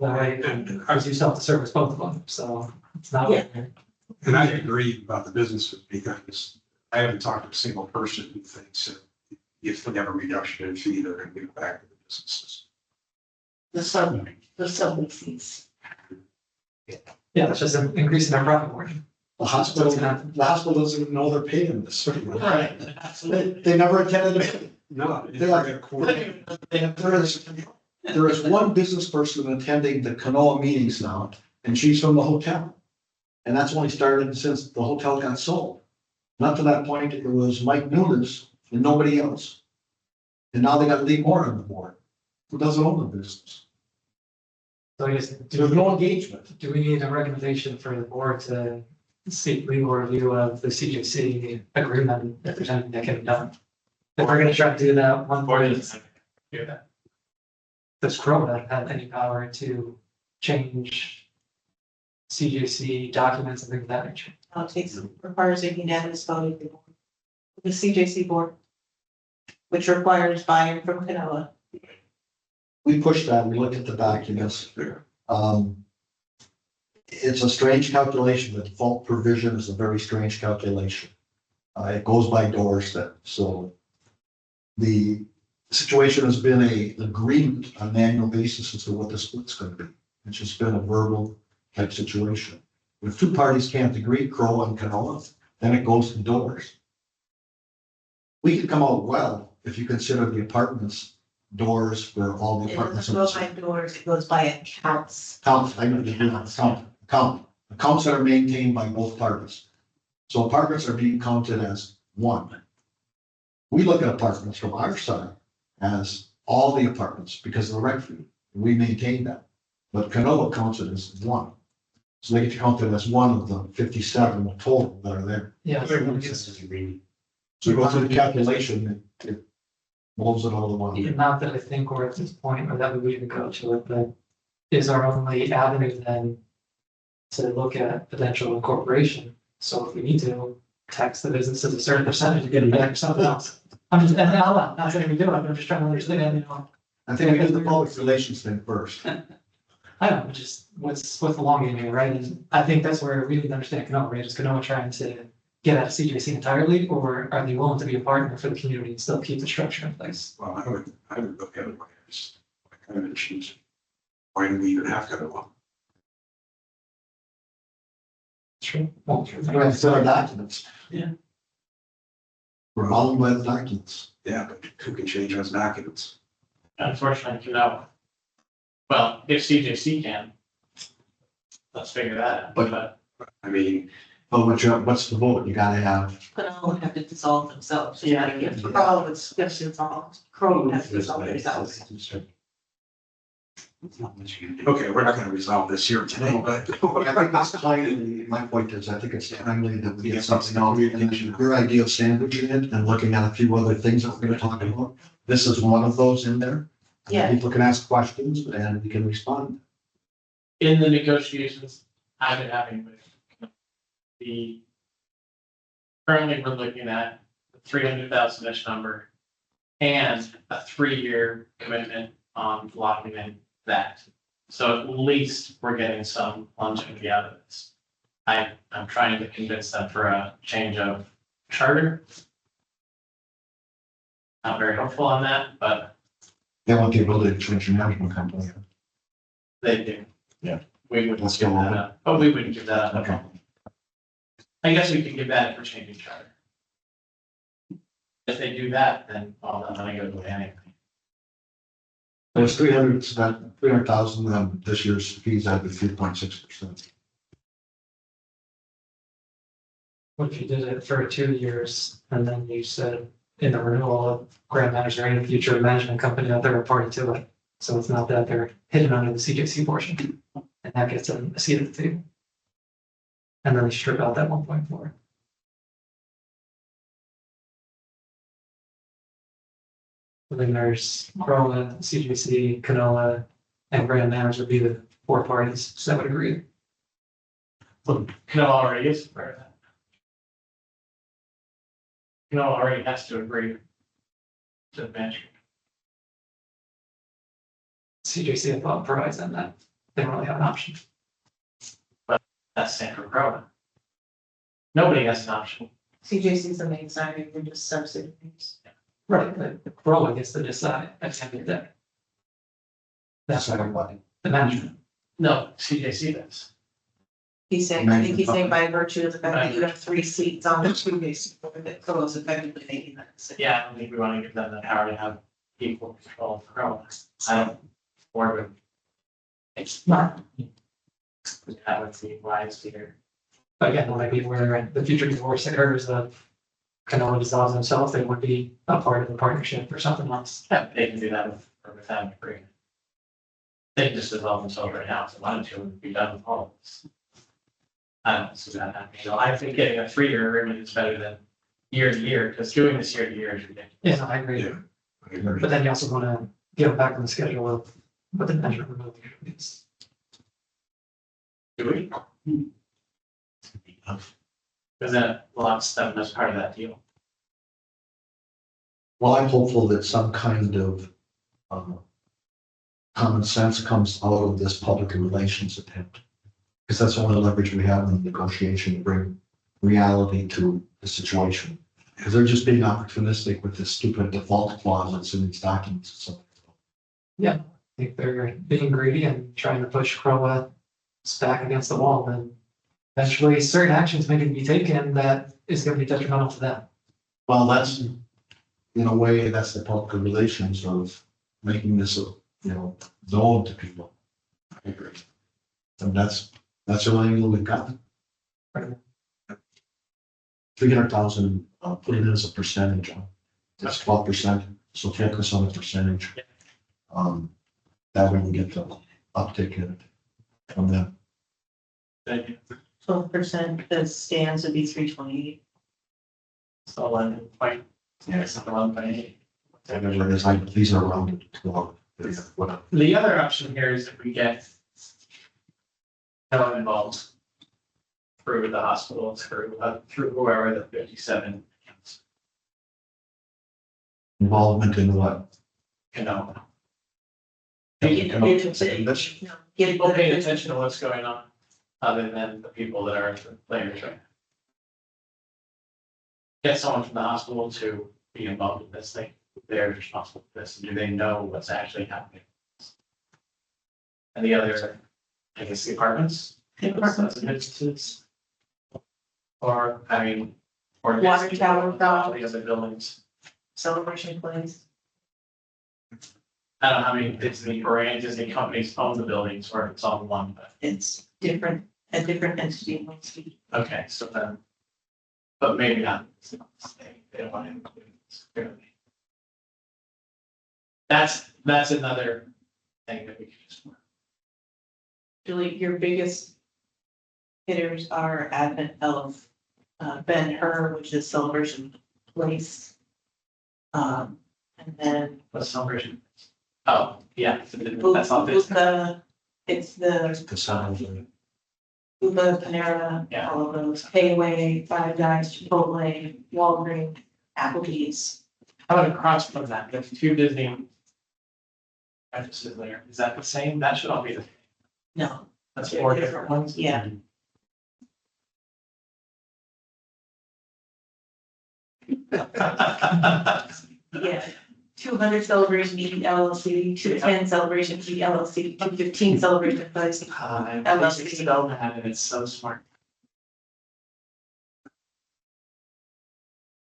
way, And because you still have to service both of them, so it's not. Yeah. And I agree about the businesses because I haven't talked to a single person who thinks that if they have a reduction in fee, they're going to give it back to the businesses. the sub fees. Yeah, it's just increasing their profit margin. The hospital doesn't even know they're paying this. Right, absolutely. They never attended it. No. They're like, there is one business person attending the Canoa meetings now, and she's from the hotel. And that's only started since the hotel got sold. Not to that point, it was Mike Nunes and nobody else. And now they got Lee Moore on the board, who doesn't own the business. So I guess, There's no engagement. do we need a recommendation for the board to seek legal review of the CJC agreement if there's anything that can be done? If we're gonna try to do that, one board is, Do that. does Crow not have any power to change CJC documents and things of that nature? It takes, requires a unanimous vote of the board. The CJC board, which requires buy-in from Canoa. We pushed that, we looked at the documents. It's a strange calculation. The default provision is a very strange calculation. It goes by doorstep, so the situation has been an agreement on an annual basis as to what the split's gonna be. It's just been a verbal type situation. If 2 parties can't agree, Crow and Canoa, then it goes to doors. We could come out well if you consider the apartments doors for all the It apartments. doesn't go by doors, it goes by accounts. Accounts, I know, accounts that are maintained by both parties. So apartments are being counted as one. We look at apartments from our side as all the apartments because of the rec fee. We maintain that. But Canoa counts it as one. So they get counted as one of the 57 total that are there. Yeah. So you go through the calculation, it blows it all to one. Not that I think we're at this point or that we would even go to it, but is our only avenue then to look at potential incorporation? So if we need to tax the business at a certain percentage to get it back or something else. I'm just, and I'm not saying we do it, I'm just trying to understand, you know. I think we do the public relations thing first. I don't know, just what's the long game here, right? And I think that's where we need to understand Canoa, right? Is Canoa trying to get out of CJC entirely, or are they willing to be a partner for the community and still keep the structure in place? Well, I would look at it like this, like I mentioned. Why do we even have Canoa? True. Well, true. We have to our documents. Yeah. We're bound by the documents. Yeah, but who can change those documents? Unfortunately, no. Well, if CJC can, let's figure that out, but I mean, But what's the vote? You gotta have. But all would have to dissolve themselves. So you gotta get, Crow would, gets dissolved, Crow would have to dissolve themselves. Okay, we're not gonna resolve this here today, but. I think it's timely, my point is, I think it's timely that we get something else. And your idea of sandwiching it and looking at a few other things that we're gonna talk about, this is one of those in there. Yeah. People can ask questions and we can respond. In the negotiations I've been having with currently we're looking at the 300,000-ish number and a 3-year commitment on locking in that. So at least we're getting some longevity out of this. I'm trying to convince them for a change of charter. Not very hopeful on that, but They want the ability to change your management company. they do. Yeah. We wouldn't Let's give go that on. up, but we wouldn't give that up. Okay. I guess we could give that for changing charter. If they do that, then all the money goes away anyway. There's 300,000, this year's fees out of 3.6%. What if you did it for 2 years and then you said in the renewal of grant manager, any future management company that they're a party to it? So it's not that they're hidden under the CJC portion and that gets them a seat at the table. And then they strip out that 1.4. Then there's Corolla, CJC, Canola, and grant manager would be the 4 parties, so that would agree. Canoa already is part of that. Canoa already has to agree to the management. CJC I thought provides them that, they don't really have an option. That's Sandra Crowe. Nobody has an option. CJC's the main side, we're just subsidiaries. Right, but Corolla gets to decide at the end of the day. That's That's what the management. No, CJC does. He's saying, I think he's saying by virtue of the fact that you have 3 seats on the 2 board, that Crow's effectively making that decision. Yeah, I don't think we want to give them the power to have equal control of Crowe. I don't, or it's not. That would be wise here. But again, that might be where the future divorce occurs of Canola dissolves themselves, they would be a part of the partnership or something else. Yeah, they can do that with, or without an agreement. They can just dissolve themselves right now, if they wanted to, and be done with all of this. I don't see that happening. So I think getting a 3-year agreement is better than year to year, because doing this year to year is ridiculous. Yeah, no, I agree. But then you also want to get them back on the schedule of what the management removal is. Do we? Because that locks them as part of that deal. Well, I'm hopeful that some kind of common sense comes out of this public relations attempt. Because that's the only leverage we have in the negotiation to bring reality to the situation. Because they're just being opportunistic with this stupid default clause that's in these documents. So I think they're being greedy and trying to push Corolla back against the wall, and eventually certain actions may need to be taken that is going to be detrimental to them. well, that's, in a way, that's the public relations of making this, known to people. I agree. And that's the only angle we've got. 300,000, put it in as a percentage. That's 12%, so focus on the percentage. That way we get the uptick in it from them. Thank you. 12%, the stands would be 328. So 11.8. Yeah, it's not 11.8. Whatever it is, these are rounded to 12. Whatever. The other option here is if we get Helen involved through the hospital, through whoever the 57 Involvement in what? can know. Get People paying attention to what's going on, other than the people that are the players, right? Get someone from the hospital to be involved in this thing, they're responsible for this, and do they know what's actually happening? And the other, I guess, the apartments. Businesses. Or, I mean. Or. Water tower, All the other buildings. Celebration Place. I don't know how many Disney brands, Disney companies own the buildings, or if it's all one, but It's different a different entity next week. Okay, so then, but maybe not. They don't want to include this, clearly. That's another thing that we can just. Julie, your biggest hitters are advent of Ben Hur, which is Celebration Place. And then What's celebration? Oh, yeah, that's all business. it's the The sound of it. Uber, Panera, Yeah. all of those, Payway, Five Guys, Chipotle, Walgreens, Applebee's. How about across from that, there's two Disney emphasis there, is that the same? That should all be the, No, that's they're four different ones? yeah. Yeah, 200 Celebration Meeting LLC, 210 Celebration Meeting LLC, 215 Celebration Place. I used to know that, and it's so smart.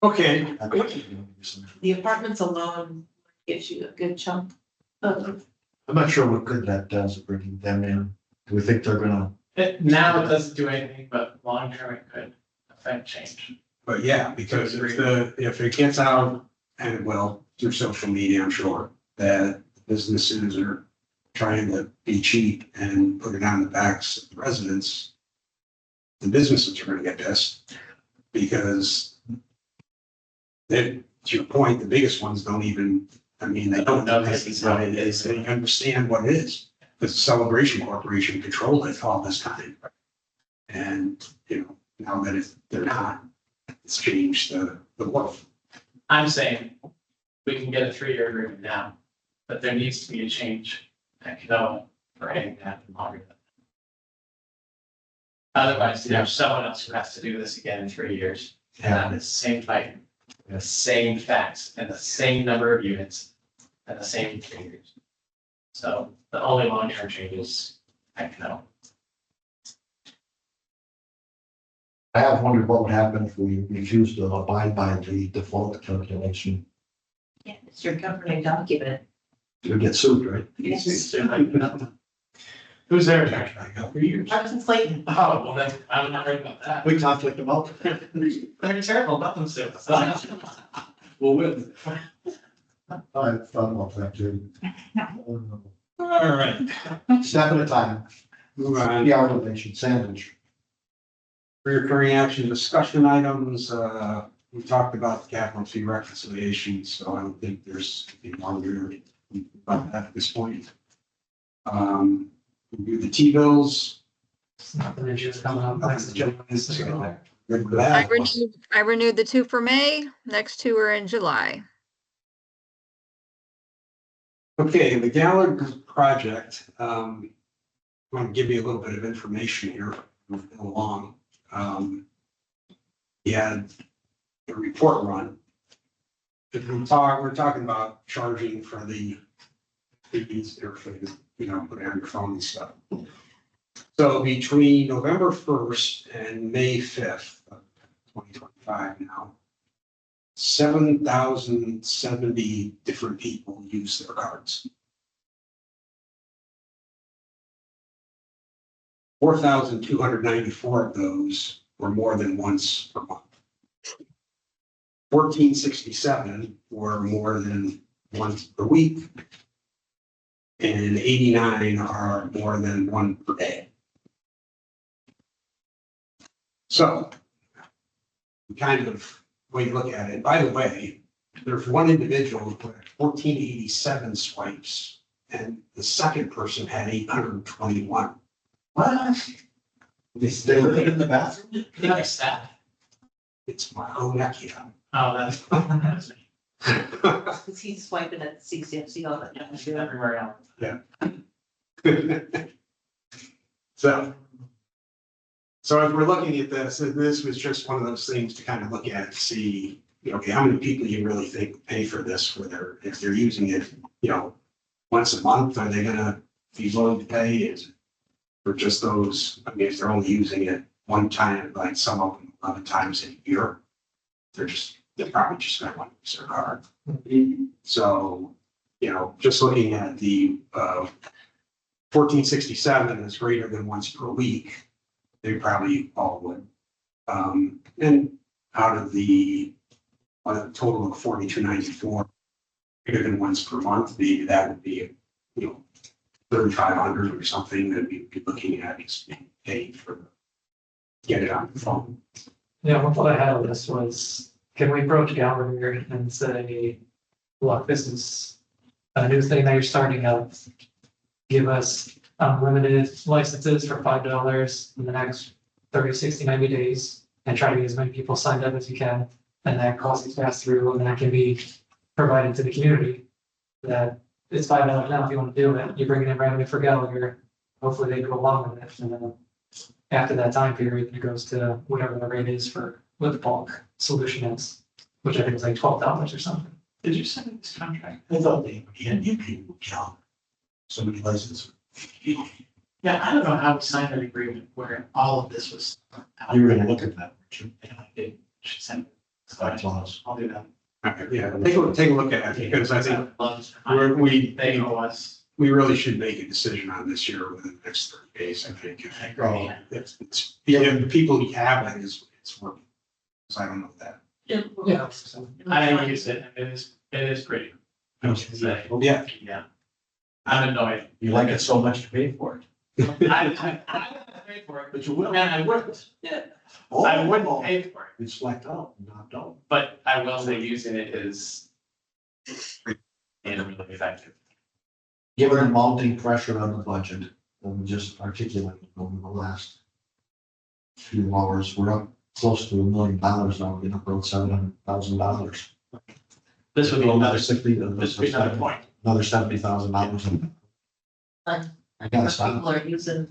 Okay, I think you know, some- The apartments alone gives you a good chunk of, I'm not sure what good that does, bringing them in. Do we think they're gonna, Now it doesn't do anything, but long term it could affect change. but yeah, because if it gets out, and it will, through social media, I'm sure, that businesses are trying to be cheap and put it on the backs of the residents, the businesses are gonna get pissed, because they, to your point, the biggest ones don't even, I mean, they don't know what it is, they understand what it is. The Celebration Corporation controlled it all this time. And, now that they're not, it's changed the world. I'm saying we can get a 3-year agreement now, but there needs to be a change at Canoa for anything to happen longer than that. Otherwise, there's someone else who has to do this again in 3 years. And have the same fight, the same facts, and the same number of units, and the same 3 years. So the only long-term change is at Canoa. I have wondered what would happen if we refused to abide by the default calculation. yeah, it's your governing document. We'd get sued, right? Yes. Who's there? For years. Parks and Clayton. Oh, well then, I'm not worried about that. We conflict them out. They're terrible, nothing to. We'll win. I thought about that too. All right, Step at a time. move on. PR relation, sandwich. Recurring action discussion items, we talked about the capital fee reconciliation, so I don't think there's any longer about that at this point. Review the T-bills. Nothing that you're coming up next agenda. Good for I that. renewed the 2 for May, next 2 are in July. Okay, the Gallagher project, I want to give you a little bit of information here, moving along. He had a report run. If we're talking about charging for the fees or for the, put it on your phone and stuff. So between November 1st and May 5th of 2025 now, 7,070 different people use their cards. 4,294 of those were more than once per month. 1,467 were more than once per week. And 89 are more than one per day. So, kind of way to look at it. By the way, there's one individual who had 1,487 swipes, and the second person had 821. What? They live in the bathroom? Nice that. It's my own Nokia. Oh, that's me. Because he's swiping at CCFC all the time. Everywhere else. So as we're looking at this, this was just one of those things to kind of look at, see, okay, how many people you really think pay for this for their, if they're using it, once a month, are they gonna be willing to pay? Is it for just those, I mean, if they're only using it one time, like some of them 11 times a year, they're probably just gonna want to use their card. So, just looking at the 1467 is greater than once per week. they probably all would. And out of the total of 4,294, bigger than once per month, maybe that would be, 3,500 or something that we'd be looking at is being paid for, get it on the phone. Yeah, one thought I had on this was, can we approach Gallagher and say, look, this is a new thing that you're starting up. Give us unlimited licenses for $5 in the next 30, 60, 90 days and try to get as many people signed up as you can. And that cost is passed through and that can be provided to the community. That it's $5 now if you want to do it. You bring it in revenue for Gallagher. Hopefully they go along with it. And then after that time period, it goes to whatever the rate is for what the bulk solution is, which I think is like $12 or something. Did you send me this contract? I thought they, Indian people count. Somebody license. Yeah, I don't know how we signed an agreement where all of this was. You were gonna look at that, weren't you? Yeah, I did. Should send it. That's laws. I'll do that. Okay, yeah, take a look at it, because I think They owe us. we really should make a decision on this year within the next 30 days, I think. I agree. It's, the people you have, I think it's working. So I don't know that. Yeah. I use it, and it is pretty. I should say. Yeah. Yeah. I'm annoyed. You like it so much to pay for it. I pay for it, But you will. and I wouldn't. Yeah. I wouldn't pay for it, It's like, oh, not don't. but I will say using it is really effective. Given the mounting pressure on the budget, that we just articulated over the last few hours, we're up close to $1 million now, we're getting up around $700,000. This would be another, $60, this would be another point. another $70,000. Fine. I gotta stop. People are using,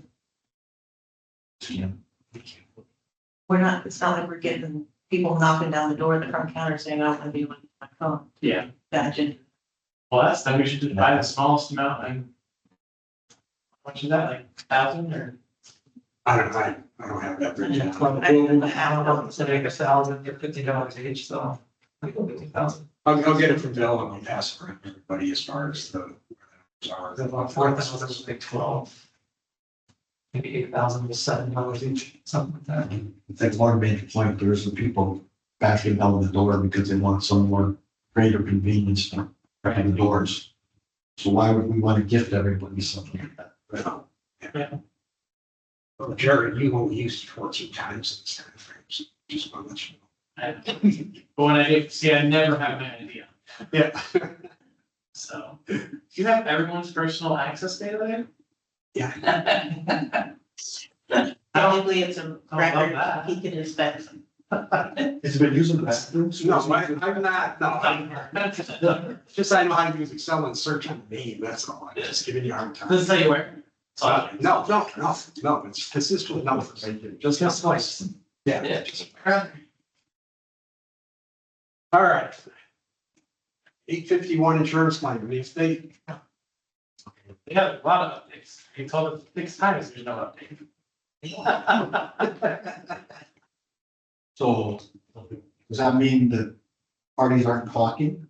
Yeah. it's not like we're getting people knocking down the door at the front counter saying, I want to be on my phone. Yeah. Imagine. Well, that's, then we should just buy the smallest amount and. How much is that, like 1,000 or? I don't have that written down. I don't know, it's like $1,000 or $50 each, so like 50,000. I'll get it from Bill and I'll pass it around to everybody as far as the. About 4,000 was like 12. Maybe 8,000 was $7 each, something like that. I think Mark made the point, there's some people bashing down the door because they want some more greater convenience to the doors. So why would we want to gift everybody something like that? Well, Yeah. Well, Jared, you only used it 14 times in this time frame, so just want to let you know. But when I do, see, I never have my idea, Yeah. so. You have everyone's personal access data there? Yeah. Probably it's a I love record that. he can inspect. Has it been using the bathrooms? No, I'm not, no. Just I know how to use Excel and search on the name, that's all. I'm just giving you a hard time. Does it tell you where? No, it's consistent with numbers. Just twice. Yeah. Yeah. just- All right. 851 insurance claim, I mean, if they, They have a lot of updates. You told us 6 times there's no update. So does that mean that parties aren't talking?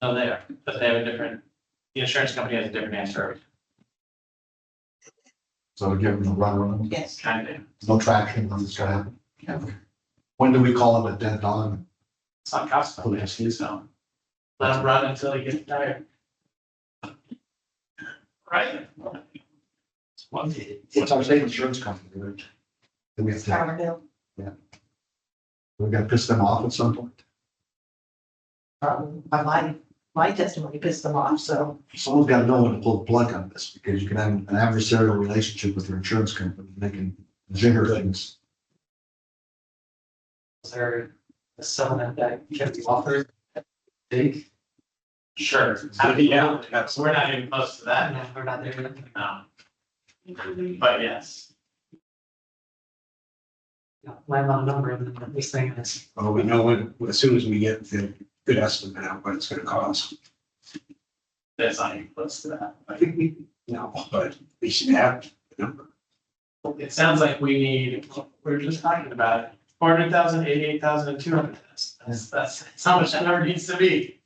No, they are, but they have a different, the insurance company has a different answer, So we give them a run, Yes. kind of. no traction on this guy. When do we call it a dead dog? It's not costly, actually, so. Let them run until they get tired. Right? What's our state insurance company, right? Do we have to, Tower Hill. we gotta piss them off at some point? By my testimony pissed them off, so. Someone's gotta know when to pull the plug on this, because you can have an adversarial relationship with your insurance company, they can jigger things. Is there a settlement that can be offered? Big? Sure. Yeah. So we're not even close to that. No, we're not there yet. No. But yes, Land on a number and then this thing is. well, we know when, as soon as we get the good estimate out what it's gonna cost. that's not even close to that. No, but we should have the number. It sounds like we need, we were just talking about it, 400,000, 88,000, and 200,000. That's how much that number needs to be.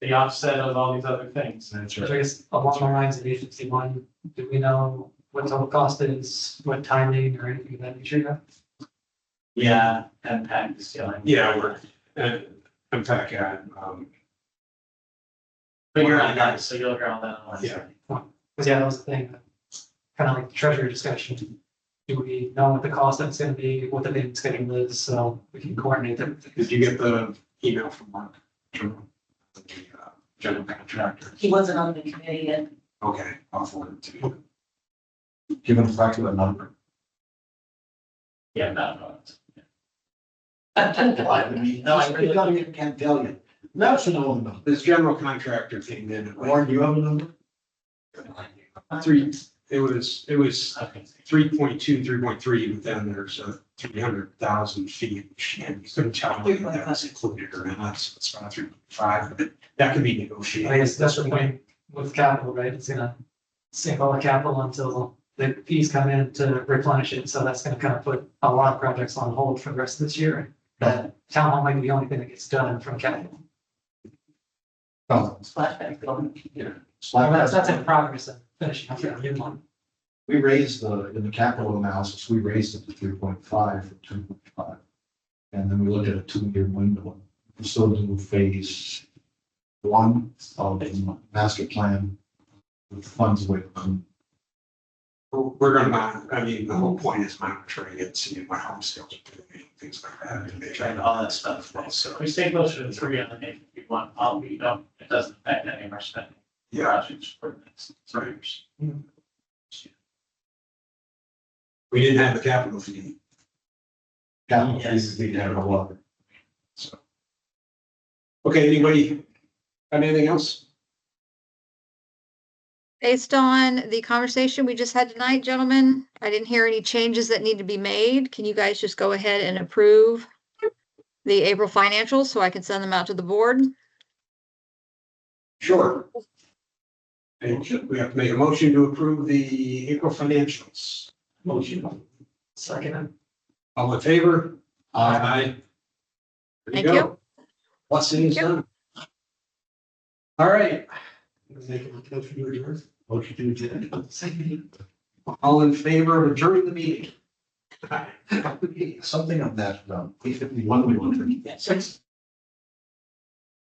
The offset of all these other things. That's So I guess along the lines of 851, do we know what total cost is, what timing or anything of that nature yet? Yeah, and Pat is feeling. Yeah, we're, I'm back at, Figure out that, so you'll hear all that on Wednesday. Because yeah, that was the thing, kind of like the treasury discussion. Do we know what the cost that's gonna be, what the payment schedule is, so we can coordinate everything? did you get the email from Mark? The general contractor. He wasn't on the committee yet. Okay, I'll forward it to you. Give them back to the number. Yeah, no. No, I can't tell you. No, it's no number. This general contractor came in at Warren, like do you have a number? it was Okay. 3.2, 3.3, but then there's a 300,000 fee, and you couldn't tell me if that was included or not, so it's about 3.5, but that can be I negotiated. guess that's the point with capital, right? It's gonna sink all the capital until the fees come in to replenish it, so that's gonna kind of put a lot of projects on hold for the rest of this year. That town hall might be the only thing that gets done from capital. No. Splashback building. That's in progress of finishing up that new one. We raised in the capital analysis, we raised it to 3.5 from 2.5. And then we looked at a 2-year window. We still do phase 1 of the master plan with funds with We're gonna, I mean, the whole point is monitoring it, seeing what home sales are doing, things like that. and make sure- And all that stuff, so we stay closer to 3 on the page, if you want, we don't, it doesn't affect any of our spending. Yeah, Projects for the next 3 Right. years. we didn't have the capital fee, capital Yes. fees, we have a lot. so. Okay, anybody have anything else? Based on the conversation we just had tonight, gentlemen, I didn't hear any changes that need to be made. Can you guys just go ahead and approve the April financials so I can send them out to the board? Sure. And we have to make a motion to approve the April financials. Motion. Second, All in favor? Aye. There Thank go. you. Blessing is Thank done. All right. Motion to adjourn. All in favor of adjourning the meeting? Something of that, 851, we want to. Six.